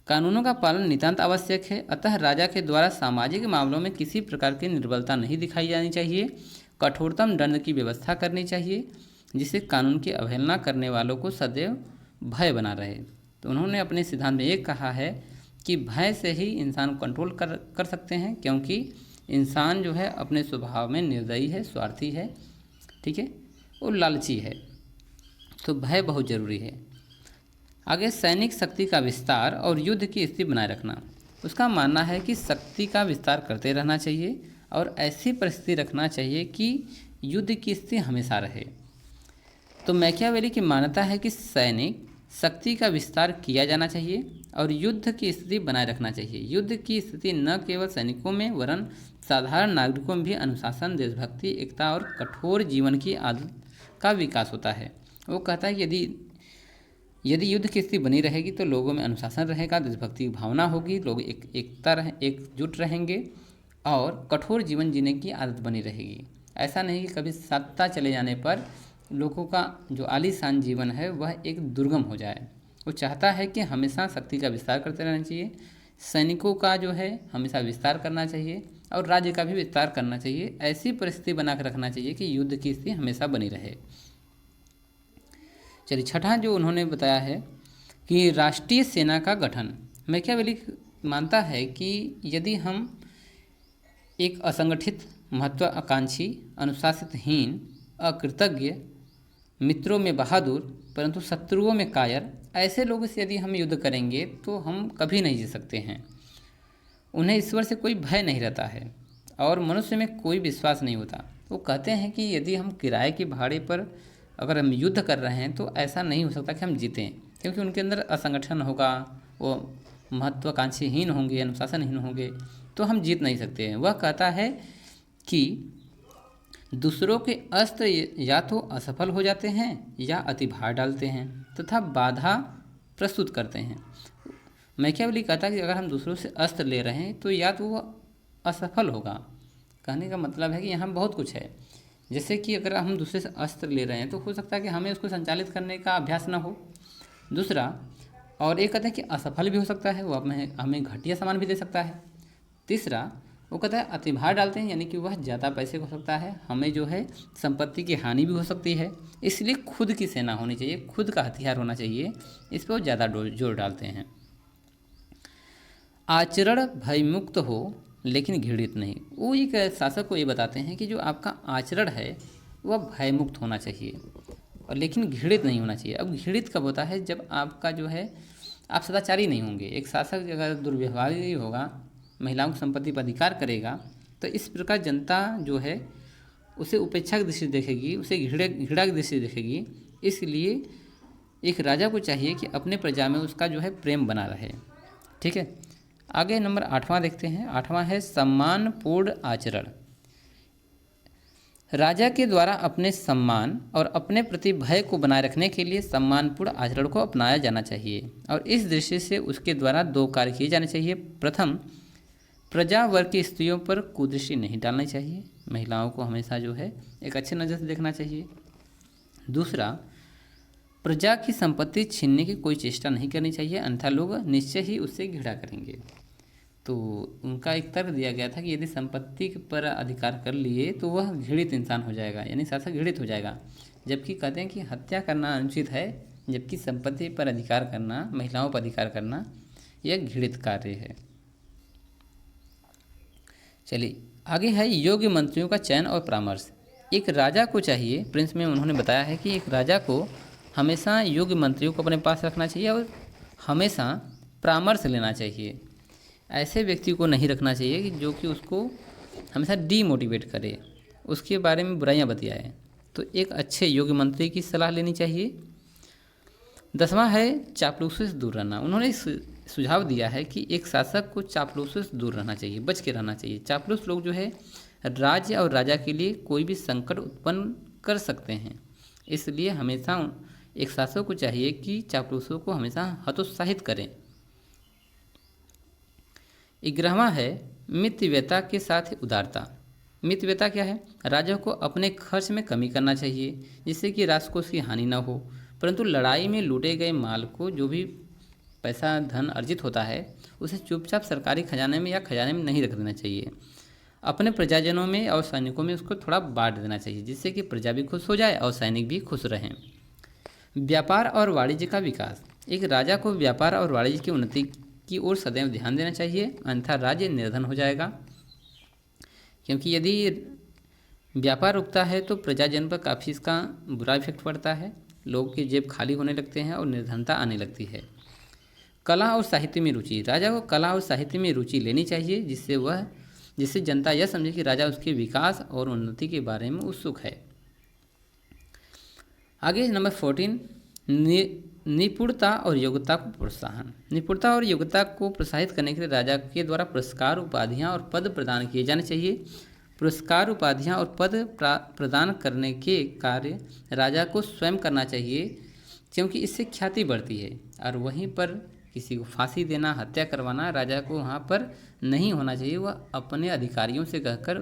कानूनों का पालन नितांत आवश्यक है, अतः राजा के द्वारा सामाजिक मामलों में किसी प्रकार की निर्बलता नहीं दिखाई जानी चाहिए। कठोरतम दंड की व्यवस्था करनी चाहिए जिससे कानून की अवहेलना करने वालों को सदैव भय बना रहे। तो उन्होंने अपने सिद्धांत में ये कहा है कि भय से ही इंसान को कंट्रोल कर सकते हैं, क्योंकि इंसान जो है अपने स्वभाव में निर्दयी है, स्वार्थी है, ठीक है, और लालची है। तो भय बहुत ज़रूरी है। आगे सैनिक शक्ति का विस्तार और युद्ध की स्थिति बनाए रखना। उसका मानना है कि शक्ति का विस्तार करते रहना चाहिए और ऐसी परिस्थिति रखना चाहिए कि युद्ध की स्थिति हमेशा रहे। तो मैकियावेली की मान्यता है कि सैनिक शक्ति का विस्तार किया जाना चाहिए और युद्ध की स्थिति बनाए रखना चाहिए। युद्ध की स्थिति न केवल सैनिकों में वरन साधारण नागरिकों में भी अनुशासन, देशभक्ति, एकता और कठोर जीवन की आदत का विकास होता है। वो कहता है कि यदि युद्ध की स्थिति बनी रहेगी तो लोगों में अनुशासन रहेगा, देशभक्ति की भावना होगी, लोग एकजुट रहेंगे और कठोर जीवन जीने की आदत बनी रहेगी। ऐसा नहीं कि कभी सत्ता चले जाने पर लोगों का जो आलीशान जीवन है वह एक दुर्गम हो जाए। वो चाहता है कि हमेशा शक्ति का विस्तार करते रहना चाहिए, सैनिकों का जो है हमेशा विस्तार करना चाहिए और राज्य का भी विस्तार करना चाहिए। ऐसी परिस्थिति बना कर रखना चाहिए कि युद्ध की स्थिति हमेशा बनी रहे। चलिए, छठा जो उन्होंने बताया है कि राष्ट्रीय सेना का गठन। मैकियावेली मानता है कि यदि हम एक असंगठित, महत्वाकांक्षी, अनुशासितहीन, अकृतज्ञ, मित्रों में बहादुर परंतु शत्रुओं में कायर, ऐसे लोगों से यदि हम युद्ध करेंगे तो हम कभी नहीं जीत सकते हैं। उन्हें ईश्वर से कोई भय नहीं रहता है और मनुष्य में कोई विश्वास नहीं होता। वो कहते हैं कि यदि हम किराए के भाड़े पर अगर हम युद्ध कर रहे हैं तो ऐसा नहीं हो सकता कि हम जीतें, क्योंकि उनके अंदर असंगठन होगा, वो महत्वाकांक्षीहीन होंगे, अनुशासनहीन होंगे, तो हम जीत नहीं सकते हैं। वह कहता है कि दूसरों के अस्त्र या तो असफल हो जाते हैं या अति भार डालते हैं तथा बाधा प्रस्तुत करते हैं। मैकियावेली कहता है कि अगर हम दूसरों से अस्त्र ले रहे हैं तो या तो वह असफल होगा। कहने का मतलब है कि यहाँ बहुत कुछ है, जैसे कि अगर हम दूसरे से अस्त्र ले रहे हैं तो हो सकता है कि हमें उसको संचालित करने का अभ्यास ना हो। दूसरा, और एक कहता है कि असफल भी हो सकता है, वो हमें घटिया सामान भी दे सकता है। तीसरा, वो कहता है अतिभार डालते हैं, यानी कि वह ज़्यादा पैसे हो सकता है, हमें जो है संपत्ति की हानि भी हो सकती है। इसलिए खुद की सेना होनी चाहिए, खुद का हथियार होना चाहिए, इस पर वो ज़्यादा जोर डालते हैं। आचरण भयमुक्त हो लेकिन घृणित नहीं। वो एक शासक को ये बताते हैं कि जो आपका आचरण है वह भयमुक्त होना चाहिए और लेकिन घृणित नहीं होना चाहिए। अब घृणित कब होता है? जब आपका जो है आप सदाचारी नहीं होंगे। एक शासक अगर दुर्व्यवहारी होगा, महिलाओं की संपत्ति पर अधिकार करेगा, तो इस प्रकार जनता जो है उसे उपेक्षा की दृष्टि देखेगी, उसे घृणा की दृष्टि देखेगी। इसलिए एक राजा को चाहिए कि अपने प्रजा में उसका जो है प्रेम बना रहे। ठीक है, आगे नंबर 8वां देखते हैं। 8वां है सम्मानपूर्ण आचरण। राजा के द्वारा अपने सम्मान और अपने प्रति भय को बनाए रखने के लिए सम्मानपूर्ण आचरण को अपनाया जाना चाहिए और इस दृष्टि से उसके द्वारा 2 कार्य किए जाने चाहिए। प्रथम, प्रजा वर्ग की स्त्रियों पर कुदृष्टि नहीं डालनी चाहिए, महिलाओं को हमेशा जो है एक अच्छे नज़र से देखना चाहिए। दूसरा, प्रजा की संपत्ति छीनने की कोई चेष्टा नहीं करनी चाहिए, अन्यथा लोग निश्चय ही उससे घृणा करेंगे। तो उनका एक तर्क दिया गया था कि यदि संपत्ति पर अधिकार कर लिए तो वह घृणित इंसान हो जाएगा, यानी शासक घृणित हो जाएगा। जबकि कहते हैं कि हत्या करना अनुचित है, जबकि संपत्ति पर अधिकार करना, महिलाओं पर अधिकार करना, यह घृणित कार्य है। चलिए, आगे है योग्य मंत्रियों का चयन और परामर्श। एक राजा को चाहिए, प्रिंस में उन्होंने बताया है कि एक राजा को हमेशा योग्य मंत्रियों को अपने पास रखना चाहिए और हमेशा परामर्श लेना चाहिए। ऐसे व्यक्ति को नहीं रखना चाहिए कि जो कि उसको हमेशा डीमोटिवेट करे, उसके बारे में बुराइयां बतियाए। तो एक अच्छे योग्य मंत्री की सलाह लेनी चाहिए। 10वां है चापलूसी से दूर रहना। उन्होंने सुझाव दिया है कि एक शासक को चापलूसी से दूर रहना चाहिए, बच के रहना चाहिए। चापलूस लोग जो है राज्य और राजा के लिए कोई भी संकट उत्पन्न कर सकते हैं, इसलिए हमेशा एक शासक को चाहिए कि चापलूसों को हमेशा हतोत्साहित करें। 11वां है मितव्ययता के साथ उदारता। मितव्ययता क्या है? राजा को अपने खर्च में कमी करना चाहिए जिससे कि राजकोष की हानि न हो, परंतु लड़ाई में लूटे गए माल को, जो भी पैसा धन अर्जित होता है, उसे चुपचाप सरकारी खजाने में या खजाने में नहीं रख देना चाहिए। अपने प्रजाजनों में और सैनिकों में उसको थोड़ा बांट देना चाहिए जिससे कि प्रजा भी खुश हो जाए और सैनिक भी खुश रहें। व्यापार और वाणिज्य का विकास। एक राजा को व्यापार और वाणिज्य की उन्नति की ओर सदैव ध्यान देना चाहिए, अन्यथा राज्य निर्धन हो जाएगा। क्योंकि यदि व्यापार रुकता है तो प्रजाजन पर काफ़ी इसका बुरा इफेक्ट पड़ता है, लोगों की जेब खाली होने लगते हैं और निर्धनता आने लगती है। कला और साहित्य में रुचि। राजा को कला और साहित्य में रुचि लेनी चाहिए जिससे जनता यह समझे कि राजा उसके विकास और उन्नति के बारे में उत्सुक है। आगे नंबर 14, निपुणता और योग्यता को प्रोत्साहन। निपुणता और योग्यता को प्रोत्साहित करने के लिए राजा के द्वारा पुरस्कार, उपाधियां और पद प्रदान किए जाने चाहिए। पुरस्कार, उपाधियां और पद प्रदान करने के कार्य राजा को स्वयं करना चाहिए, क्योंकि इससे ख्याति बढ़ती है। और वहीं पर किसी को फांसी देना, हत्या करवाना राजा को वहाँ पर नहीं होना चाहिए। वह अपने अधिकारियों से कहकर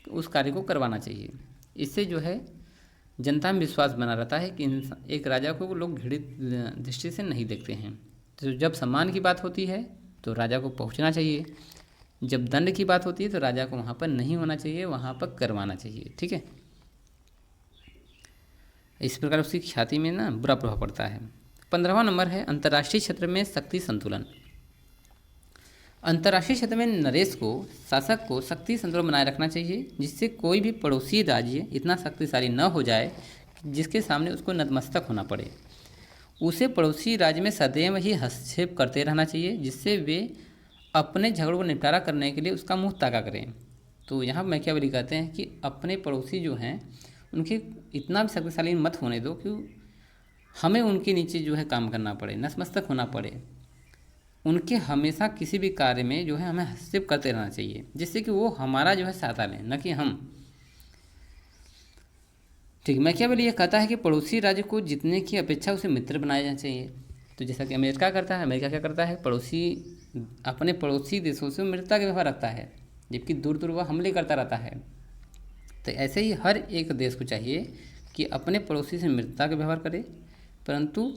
उस कार्य को करवाना चाहिए। इससे जो है जनता में विश्वास बना रहता है कि एक राजा को लोग घृणित दृष्टि से नहीं देखते हैं। तो जब सम्मान की बात होती है तो राजा को पहुंचना चाहिए, जब दंड की बात होती है तो राजा को वहाँ पर नहीं होना चाहिए, वहाँ पर करवाना चाहिए। ठीक है, इस प्रकार उसकी ख्याति में ना बुरा प्रभाव पड़ता है। 15वां नंबर है अंतर्राष्ट्रीय क्षेत्र में शक्ति संतुलन। अंतर्राष्ट्रीय क्षेत्र में नरेश को, शासक को शक्ति संतुलन बनाए रखना चाहिए, जिससे कोई भी पड़ोसी राज्य इतना शक्तिशाली न हो जाए जिसके सामने उसको नतमस्तक होना पड़े। उसे पड़ोसी राज्य में सदैव ही हस्तक्षेप करते रहना चाहिए, जिससे वे अपने झगड़ों को निपटारा करने के लिए उसका मुंह ताका करें। तो यहाँ मैकियावेली कहते हैं कि अपने पड़ोसी जो हैं उनके इतना भी शक्तिशाली मत होने दो कि हमें उनके नीचे जो है काम करना पड़े, नतमस्तक होना पड़े। उनके हमेशा किसी भी कार्य में जो है हमें हस्तक्षेप करते रहना चाहिए, जिससे कि वो हमारा जो है सहायता लें, न कि हम। ठीक, मैकियावेली ये कहता है कि पड़ोसी राज्य को जीतने की अपेक्षा उसे मित्र बनाया जाना चाहिए। तो जैसा कि अमेरिका करता है, अमेरिका क्या करता है, अपने पड़ोसी देशों से मित्रता का व्यवहार रखता है, जबकि दूर दूर वह हमले करता रहता है। तो ऐसे ही हर एक देश को चाहिए कि अपने पड़ोसी से मित्रता का व्यवहार करे, परंतु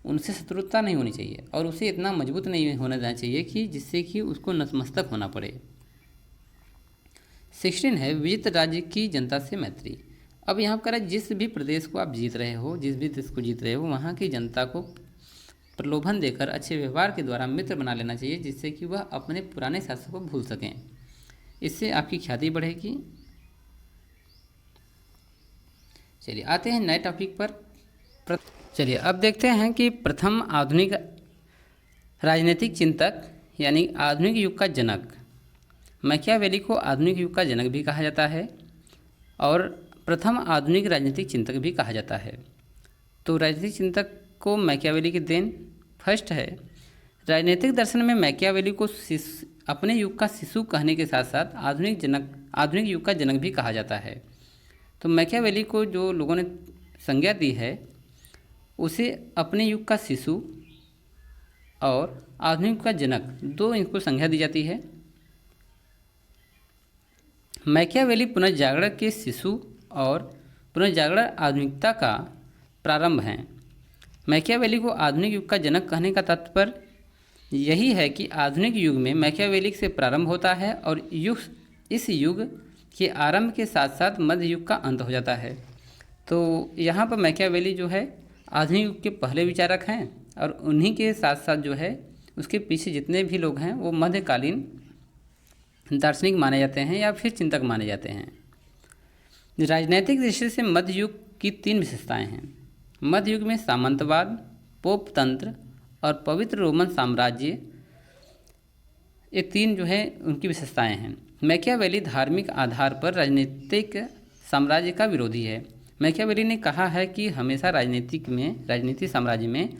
उनसे शत्रुता नहीं होनी चाहिए और उसे इतना मजबूत नहीं होना देना चाहिए कि जिससे कि उसको नतमस्तक होना पड़े। 16 है विजित राज्य की जनता से मैत्री। अब यहाँ पर जिस भी प्रदेश को आप जीत रहे हो, जिस भी देश को जीत रहे हो, वहाँ की जनता को प्रलोभन देकर अच्छे व्यवहार के द्वारा मित्र बना लेना चाहिए, जिससे कि वह अपने पुराने शासक को भूल सकें। इससे आपकी ख्याति बढ़ेगी। चलिए आते हैं नए टॉपिक पर। चलिए अब देखते हैं कि प्रथम आधुनिक राजनीतिक चिंतक यानी आधुनिक युग का जनक, मैकियावेली को आधुनिक युग का जनक भी कहा जाता है और प्रथम आधुनिक राजनीतिक चिंतक भी कहा जाता है। तो राजनीतिक चिंतक को मैकियावेली की देन। फर्स्ट है राजनीतिक दर्शन में मैकियावेली को अपने युग का शिशु कहने के साथ साथ आधुनिक युग का जनक भी कहा जाता है। तो मैकियावेली को जो लोगों ने संज्ञा दी है उसे अपने युग का शिशु और आधुनिक युग का जनक, दो इनको संज्ञा दी जाती है। मैकियावेली पुनर्जागरण के शिशु और पुनर्जागरण आधुनिकता का प्रारंभ हैं। मैकियावेली को आधुनिक युग का जनक कहने का तात्पर्य यही है कि आधुनिक युग में मैकियावेली से प्रारंभ होता है और इस युग के आरंभ के साथ साथ मध्य युग का अंत हो जाता है। तो यहाँ पर मैकियावेली जो है आधुनिक युग के पहले विचारक हैं और उन्हीं के साथ साथ जो है उसके पीछे जितने भी लोग हैं वो मध्यकालीन दार्शनिक माने जाते हैं या फिर चिंतक माने जाते हैं। राजनैतिक दृष्टि से मध्य युग की 3 विशेषताएं हैं। मध्य युग में सामंतवाद, पोप तंत्र और पवित्र रोमन साम्राज्य, ये 3 जो है उनकी विशेषताएं हैं। मैकियावेली धार्मिक आधार पर राजनीतिक साम्राज्य का विरोधी है। मैकियावेली ने कहा है कि हमेशा राजनीति साम्राज्य में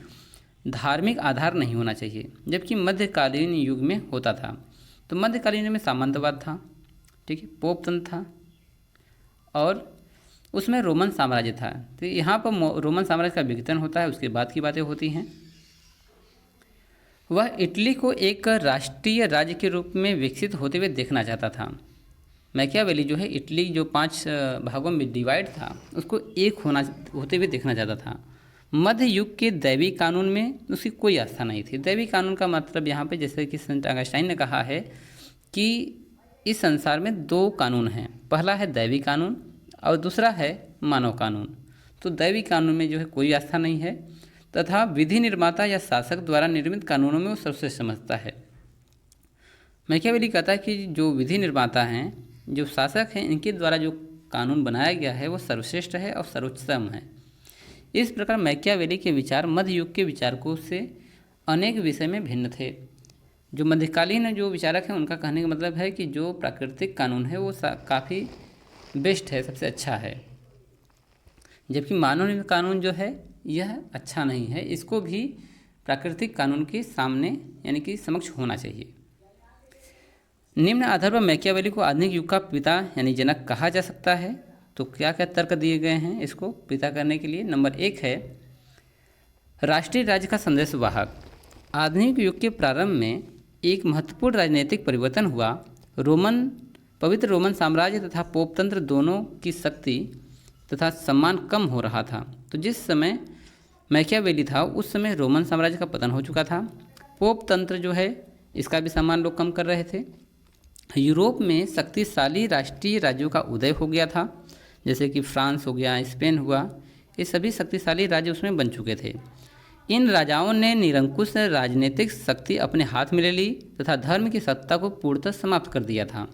धार्मिक आधार नहीं होना चाहिए, जबकि मध्यकालीन युग में होता था। तो मध्यकालीन में सामंतवाद था, ठीक है, पोप तंत्र था और उसमें रोमन साम्राज्य था। तो यहाँ पर रोमन साम्राज्य का विघटन होता है, उसके बाद की बातें होती हैं। वह इटली को एक राष्ट्रीय राज्य के रूप में विकसित होते हुए देखना चाहता था। मैकियावेली जो है इटली जो 5 भागों में डिवाइड था उसको एक होते हुए देखना चाहता था। मध्य युग के दैवी कानून में उसकी कोई आस्था नहीं थी। दैवी कानून का मतलब यहाँ पे जैसे कि सेंट ऑगस्टाइन ने कहा है कि इस संसार में 2 कानून हैं, पहला है दैवी कानून और दूसरा है मानव कानून। तो दैवी कानून में जो है कोई आस्था नहीं है तथा विधि निर्माता या शासक द्वारा निर्मित कानूनों में वो सर्वश्रेष्ठ समझता है। मैकियावेली कहता है कि जो विधि निर्माता हैं, जो शासक हैं, इनके द्वारा जो कानून बनाया गया है वो सर्वश्रेष्ठ है और सर्वोच्चतम है। इस प्रकार मैकियावेली के विचार मध्य युग के विचारकों से अनेक विषय में भिन्न थे। जो मध्यकालीन जो विचारक हैं उनका कहने का मतलब है कि जो प्राकृतिक कानून है वो काफ़ी बेस्ट है, सबसे अच्छा है, जबकि मानव कानून जो है यह अच्छा नहीं है, इसको भी प्राकृतिक कानून के सामने यानी कि समक्ष होना चाहिए। निम्न आधार पर मैकियावेली को आधुनिक युग का पिता यानी जनक कहा जा सकता है। तो क्या क्या तर्क दिए गए हैं इसको पिता करने के लिए। नंबर 1 है राष्ट्रीय राज्य का संदेश वाहक। आधुनिक युग के प्रारंभ में एक महत्वपूर्ण राजनीतिक परिवर्तन हुआ। पवित्र रोमन साम्राज्य तथा पोप तंत्र दोनों की शक्ति तथा सम्मान कम हो रहा था। तो जिस समय मैकियावेली था उस समय रोमन साम्राज्य का पतन हो चुका था। पोप तंत्र जो है इसका भी सम्मान लोग कम कर रहे थे। यूरोप में शक्तिशाली राष्ट्रीय राज्यों का उदय हो गया था, जैसे कि फ्रांस हो गया, स्पेन हुआ, ये सभी शक्तिशाली राज्य उसमें बन चुके थे। इन राजाओं ने निरंकुश राजनीतिक शक्ति अपने हाथ में ले ली तथा धर्म की सत्ता को पूर्णतः समाप्त कर दिया था।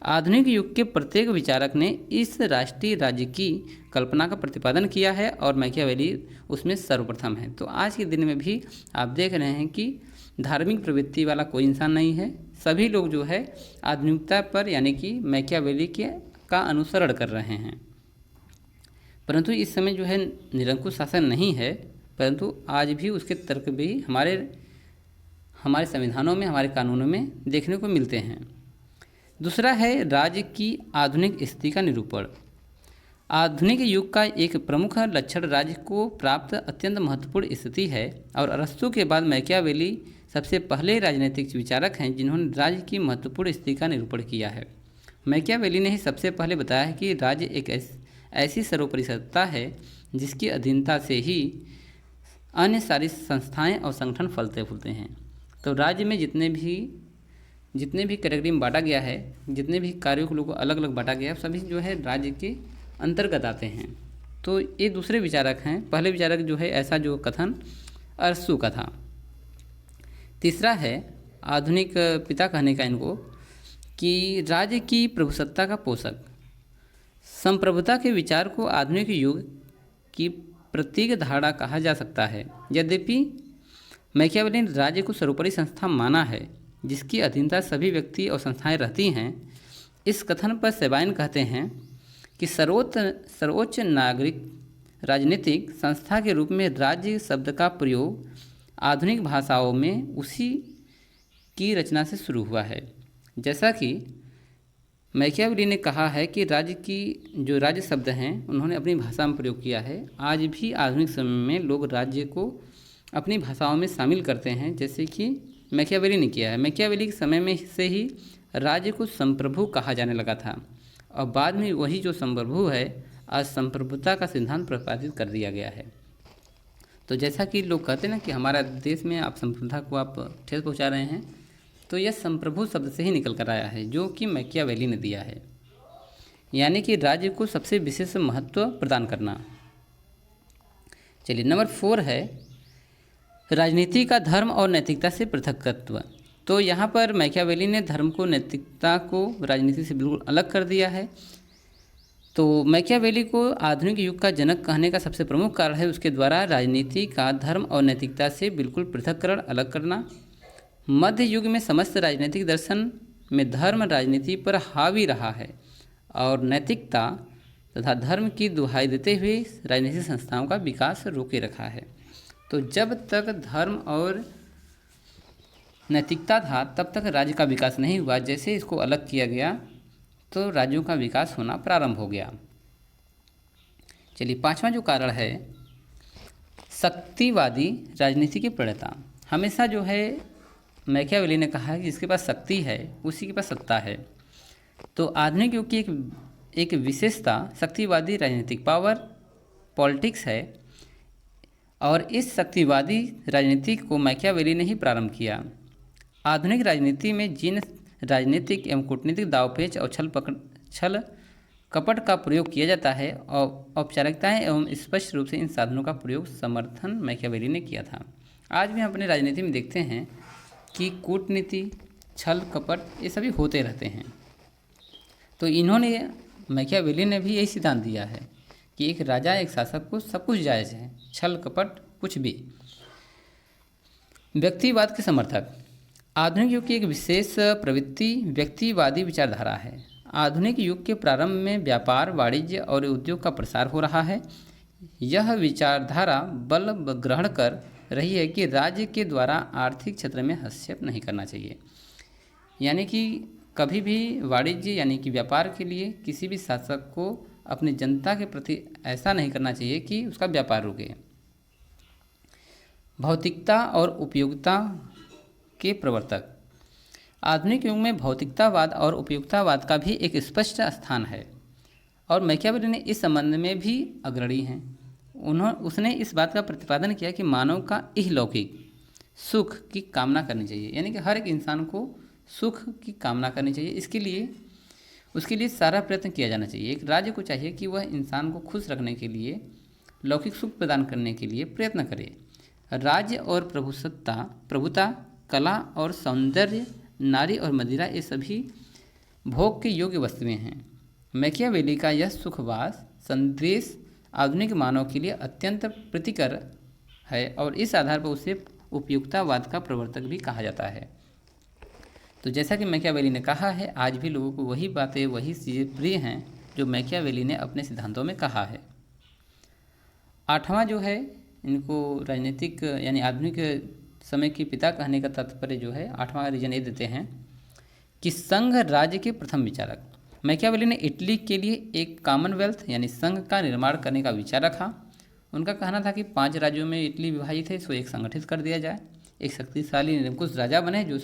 आधुनिक युग के प्रत्येक विचारक ने इस राष्ट्रीय राज्य की कल्पना का प्रतिपादन किया है और मैकियावेली उसमें सर्वप्रथम है। तो आज के दिन में भी आप देख रहे हैं कि धार्मिक प्रवृत्ति वाला कोई इंसान नहीं है, सभी लोग जो है आधुनिकता पर यानी कि मैकियावेली का अनुसरण कर रहे हैं। परंतु इस समय जो है निरंकुश शासन नहीं है, परंतु आज भी उसके तर्क भी हमारे संविधानों में, हमारे कानूनों में देखने को मिलते हैं। दूसरा है राज्य की आधुनिक स्थिति का निरूपण। आधुनिक युग का एक प्रमुख लक्षण राज्य को प्राप्त अत्यंत महत्वपूर्ण स्थिति है और अरस्तु के बाद मैकियावेली सबसे पहले राजनीतिक विचारक हैं जिन्होंने राज्य की महत्वपूर्ण स्थिति का निरूपण किया है। मैकियावेली ने ही सबसे पहले बताया है कि राज्य एक ऐसी सर्वोपरि सत्ता है जिसकी अधीनता से ही अन्य सारी संस्थाएं और संगठन फलते फूलते हैं। तो राज्य में जितने भी कैटेगरी में बांटा गया है, जितने भी कार्यों को लोगों को अलग अलग बांटा गया है, सभी जो है राज्य के अंतर्गत आते हैं। तो ये दूसरे विचारक हैं। पहले विचारक जो है ऐसा जो कथन अरस्तु का था। तीसरा है आधुनिक पिता कहने का इनको कि राज्य की प्रभुसत्ता का पोषक। संप्रभुता के विचार को आधुनिक युग की प्रतीक धारणा कहा जा सकता है। यद्यपि मैकियावेली ने राज्य को सर्वोपरि संस्था माना है जिसकी अधीनता सभी व्यक्ति और संस्थाएं रहती हैं। इस कथन पर सेबाइन कहते हैं कि सर्वोच्च नागरिक राजनीतिक संस्था के रूप में राज्य शब्द का प्रयोग आधुनिक भाषाओं में उसी की रचना से शुरू हुआ है। जैसा कि मैकियावेली ने कहा है कि राज्य शब्द हैं उन्होंने अपनी भाषा में प्रयोग किया है। आज भी आधुनिक समय में लोग राज्य को अपनी भाषाओं में शामिल करते हैं, जैसे कि मैकियावेली ने किया है। मैकियावेली के समय में से ही राज्य को संप्रभु कहा जाने लगा था और बाद में वही जो संप्रभु है आज संप्रभुता का सिद्धांत प्रतिपादित कर दिया गया है। तो जैसा कि लोग कहते हैं ना कि हमारा देश में आप संप्रभुता को आप ठेस पहुंचा रहे हैं, तो यह संप्रभु शब्द से ही निकल कर आया है जो कि मैकियावेली ने दिया है, यानी कि राज्य को सबसे विशेष महत्व प्रदान करना। चलिए नंबर 4 है राजनीति का धर्म और नैतिकता से पृथकत्व। तो यहाँ पर मैकियावेली ने धर्म को, नैतिकता को राजनीति से बिल्कुल अलग कर दिया है। तो मैकियावेली को आधुनिक युग का जनक कहने का सबसे प्रमुख कारण है उसके द्वारा राजनीति का धर्म और नैतिकता से बिल्कुल पृथककरण, अलग करना। मध्य युग में समस्त राजनीतिक दर्शन में धर्म राजनीति पर हावी रहा है और नैतिकता तथा धर्म की दुहाई देते हुए राजनीतिक संस्थाओं का विकास रोके रखा है। तो जब तक धर्म और नैतिकता था तब तक राज्य का विकास नहीं हुआ। जैसे इसको अलग किया गया तो राज्यों का विकास होना प्रारंभ हो गया। चलिए 5वां जो कारण है शक्तिवादी राजनीति की प्रणेता। हमेशा जो है मैकियावेली ने कहा है कि जिसके पास शक्ति है उसी के पास सत्ता है। तो आधुनिक युग की एक विशेषता शक्तिवादी राजनीतिक पावर पॉलिटिक्स है और इस शक्तिवादी राजनीति को मैकियावेली ने ही प्रारंभ किया। आधुनिक राजनीति में जिन राजनीतिक एवं कूटनीतिक दावपेच और छल कपट का प्रयोग किया जाता है और औपचारिकताएं एवं स्पष्ट रूप से इन साधनों का प्रयोग समर्थन मैकियावेली ने किया था। आज भी हम अपने राजनीति में देखते हैं कि कूटनीति, छल कपट ये सभी होते रहते हैं। तो मैकियावेली ने भी यही सिद्धांत दिया है कि एक राजा, एक शासक को सब कुछ जायज़ है, छल कपट कुछ भी। व्यक्तिवाद के समर्थक। आधुनिक युग की एक विशेष प्रवृत्ति व्यक्तिवादी विचारधारा है। आधुनिक युग के प्रारंभ में व्यापार, वाणिज्य और उद्योग का प्रसार हो रहा है। यह विचारधारा बल ग्रहण कर रही है कि राज्य के द्वारा आर्थिक क्षेत्र में हस्तक्षेप नहीं करना चाहिए, यानी कि कभी भी वाणिज्य यानी कि व्यापार के लिए किसी भी शासक को अपनी जनता के प्रति ऐसा नहीं करना चाहिए कि उसका व्यापार रुके। भौतिकता और उपयोगिता के प्रवर्तक। आधुनिक युग में भौतिकतावाद और उपयोगितावाद का भी एक स्पष्ट स्थान है और मैकियावेली ने इस संबंध में भी अग्रणी हैं। उसने इस बात का प्रतिपादन किया कि मानव का इहलौकिक सुख की कामना करनी चाहिए, यानी कि हर एक इंसान को सुख की कामना करनी चाहिए। उसके लिए सारा प्रयत्न किया जाना चाहिए। एक राज्य को चाहिए कि वह इंसान को खुश रखने के लिए, लौकिक सुख प्रदान करने के लिए प्रयत्न करे। राज्य और प्रभुता, कला और सौंदर्य, नारी और मदिरा, ये सभी भोग के योग्य वस्तुएं हैं। मैकियावेली का यह सुखवाद संदेश आधुनिक मानव के लिए अत्यंत प्रीतिकर है और इस आधार पर उसे उपयुक्तावाद का प्रवर्तक भी कहा जाता है। तो जैसा कि मैकियावेली ने कहा है, आज भी लोगों को वही बातें, वही चीज़ें प्रिय हैं जो मैकियावेली ने अपने सिद्धांतों में कहा है। आठवां जो है, इनको राजनीतिक यानी आधुनिक समय के पिता कहने का तात्पर्य जो है, आठवां रीजन ये देते हैं कि संघ राज्य के प्रथम विचारक। मैकियावेली ने इटली के लिए एक कॉमनवेल्थ यानी संघ का निर्माण करने का विचार रखा। उनका कहना था कि 5 राज्यों में इटली विभाजित है, इसको एक संगठित कर दिया जाए, एक शक्तिशाली निरंकुश राजा बने जो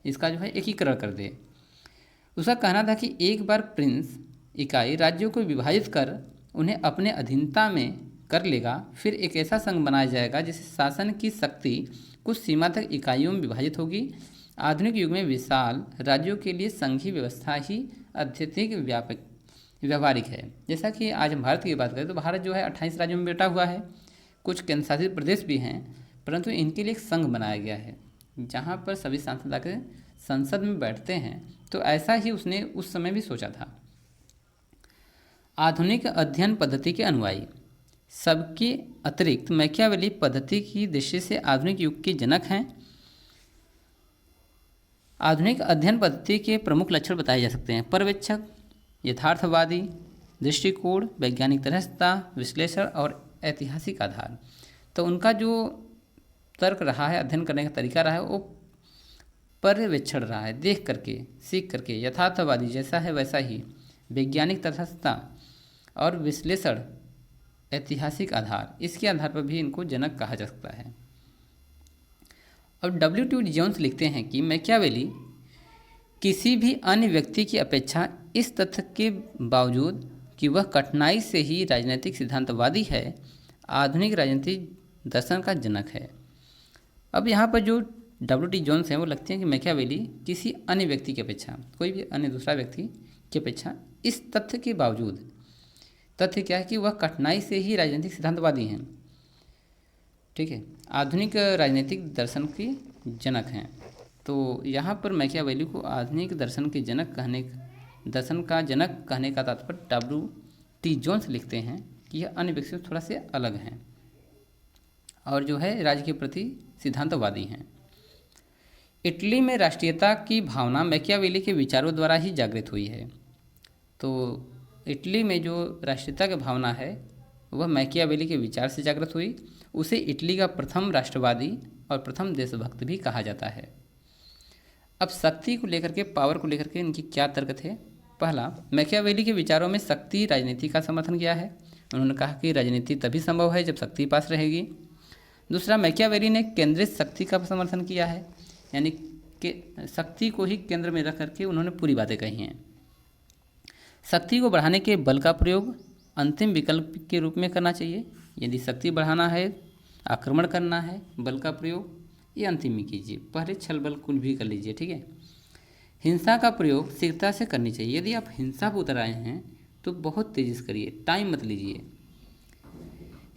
इसका जो है एकीकरण कर दे। उसका कहना था कि एक बार प्रिंस इकाई राज्यों को विभाजित कर उन्हें अपने अधीनता में कर लेगा, फिर एक ऐसा संघ बनाया जाएगा जिससे शासन की शक्ति कुछ सीमा तक इकाइयों में विभाजित होगी। आधुनिक युग में विशाल राज्यों के लिए संघीय व्यवस्था ही अत्यधिक व्यावहारिक है। जैसा कि आज हम भारत की बात करें तो भारत जो है 28 राज्यों में बटा हुआ है, कुछ केंद्र शासित प्रदेश भी हैं, परंतु इनके लिए एक संघ बनाया गया है जहाँ पर सभी सांसद आकर संसद में बैठते हैं। तो ऐसा ही उसने उस समय भी सोचा था। आधुनिक अध्ययन पद्धति के अनुयायी। सबके अतिरिक्त मैकियावेली पद्धति की दृष्टि से आधुनिक युग के जनक हैं। आधुनिक अध्ययन पद्धति के प्रमुख लक्षण बताए जा सकते हैं: पर्यवेक्षक, यथार्थवादी दृष्टिकोण, वैज्ञानिक तटस्थता, विश्लेषण और ऐतिहासिक आधार। तो उनका जो तर्क रहा है, अध्ययन करने का तरीका रहा है, वो पर्यवेक्षण रहा है, देख करके, सीख करके। यथार्थवादी जैसा है वैसा ही, वैज्ञानिक तटस्थता और विश्लेषण, ऐतिहासिक आधार, इसके आधार पर भी इनको जनक कहा जा सकता है। अब W.T. जोन्स लिखते हैं कि मैकियावेली किसी भी अन्य व्यक्ति की अपेक्षा इस तथ्य के बावजूद कि वह कठिनाई से ही राजनीतिक सिद्धांतवादी है, आधुनिक राजनीतिक दर्शन का जनक है। अब यहाँ पर जो W.T. जोन्स हैं वो लगते हैं कि मैकियावेली किसी अन्य व्यक्ति की अपेक्षा, कोई भी अन्य दूसरा व्यक्ति की अपेक्षा, इस तथ्य के बावजूद, तथ्य क्या है कि वह कठिनाई से ही राजनीतिक सिद्धांतवादी हैं, ठीक है, आधुनिक राजनीतिक दर्शन के जनक हैं। तो यहाँ पर मैकियावेली को आधुनिक दर्शन के दर्शन का जनक कहने का तात्पर्य W.T. जोन्स लिखते हैं कि यह अन्य व्यक्तियों से थोड़ा से अलग हैं और जो है राज्य के प्रति सिद्धांतवादी हैं। इटली में राष्ट्रीयता की भावना मैकियावेली के विचारों द्वारा ही जागृत हुई है। तो इटली में जो राष्ट्रीयता की भावना है वह मैकियावेली के विचार से जागृत हुई। उसे इटली का प्रथम राष्ट्रवादी और प्रथम देशभक्त भी कहा जाता है। अब शक्ति को लेकर के, पावर को लेकर के इनकी क्या तर्क थे? पहला, मैकियावेली के विचारों में शक्ति राजनीति का समर्थन किया है। उन्होंने कहा कि राजनीति तभी संभव है जब शक्ति पास रहेगी। दूसरा, मैकियावेली ने केंद्रित शक्ति का समर्थन किया है, यानी कि शक्ति को ही केंद्र में रख करके उन्होंने पूरी बातें कही हैं। शक्ति को बढ़ाने के बल का प्रयोग अंतिम विकल्प के रूप में करना चाहिए। यदि शक्ति बढ़ाना है, आक्रमण करना है, बल का प्रयोग ये अंतिम में कीजिए, पहले छल बल कुल भी कर लीजिए, ठीक है। हिंसा का प्रयोग शीघ्रता से करनी चाहिए। यदि आप हिंसा पर उतर आए हैं तो बहुत तेजी से करिए, टाइम मत लीजिए।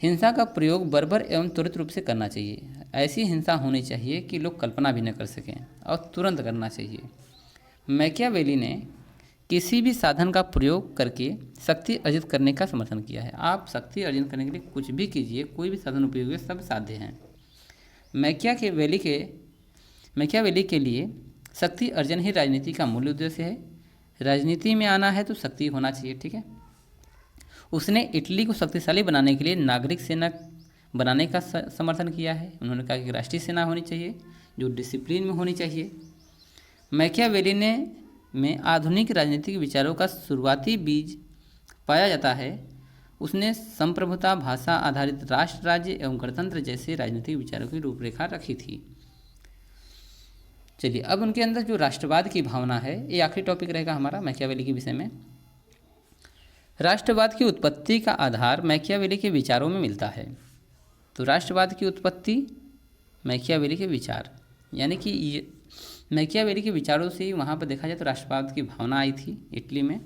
हिंसा का प्रयोग बर्बर एवं त्वरित रूप से करना चाहिए। ऐसी हिंसा होनी चाहिए कि लोग कल्पना भी न कर सकें और तुरंत करना चाहिए। मैकियावेली ने किसी भी साधन का प्रयोग करके शक्ति अर्जित करने का समर्थन किया है। आप शक्ति अर्जित करने के लिए कुछ भी कीजिए, कोई भी साधन उपयोग सब साध्य हैं। मैकियावेली के लिए शक्ति अर्जन ही राजनीति का मूल उद्देश्य है। राजनीति में आना है तो शक्ति होना चाहिए, ठीक है। उसने इटली को शक्तिशाली बनाने के लिए नागरिक सेना बनाने का समर्थन किया है। उन्होंने कहा कि राष्ट्रीय सेना होनी चाहिए जो डिसिप्लिन में होनी चाहिए। मैकियावेली में आधुनिक राजनीतिक विचारों का शुरुआती बीज पाया जाता है। उसने संप्रभुता, भाषा आधारित राष्ट्र राज्य एवं गणतंत्र जैसे राजनीतिक विचारों की रूपरेखा रखी थी। चलिए, अब उनके अंदर जो राष्ट्रवाद की भावना है, ये आखिरी टॉपिक रहेगा हमारा मैकियावेली के विषय में। राष्ट्रवाद की उत्पत्ति का आधार मैकियावेली के विचारों में मिलता है। तो राष्ट्रवाद की उत्पत्ति मैकियावेली के विचार, यानी कि मैकियावेली के विचारों से वहाँ पर देखा जाए तो राष्ट्रवाद की भावना आई थी इटली में।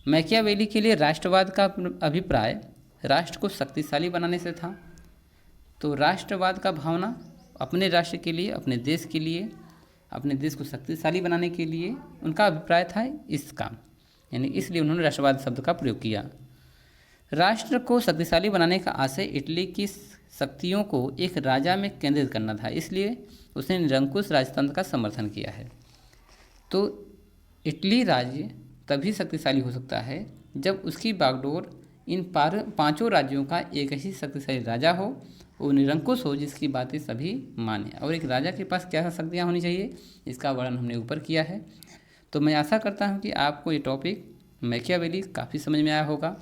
मैकियावेली के लिए राष्ट्रवाद का अभिप्राय राष्ट्र को शक्तिशाली बनाने से था। तो राष्ट्रवाद का भावना अपने राष्ट्र के लिए, अपने देश के लिए, अपने देश को शक्तिशाली बनाने के लिए उनका अभिप्राय था इसका, यानी इसलिए उन्होंने राष्ट्रवाद शब्द का प्रयोग किया। राष्ट्र को शक्तिशाली बनाने का आशय इटली की शक्तियों को एक राजा में केंद्रित करना था, इसलिए उसने निरंकुश राजतंत्र का समर्थन किया है। तो इटली राज्य तभी शक्तिशाली हो सकता है जब उसकी बागडोर इन पांचों राज्यों का एक ही शक्तिशाली राजा हो, वो निरंकुश हो, जिसकी बातें सभी माने। और एक राजा के पास क्या शक्तियाँ होनी चाहिए, इसका वर्णन हमने ऊपर किया है। तो मैं आशा करता हूँ कि आपको ये टॉपिक मैकियावेली काफ़ी समझ में आया होगा।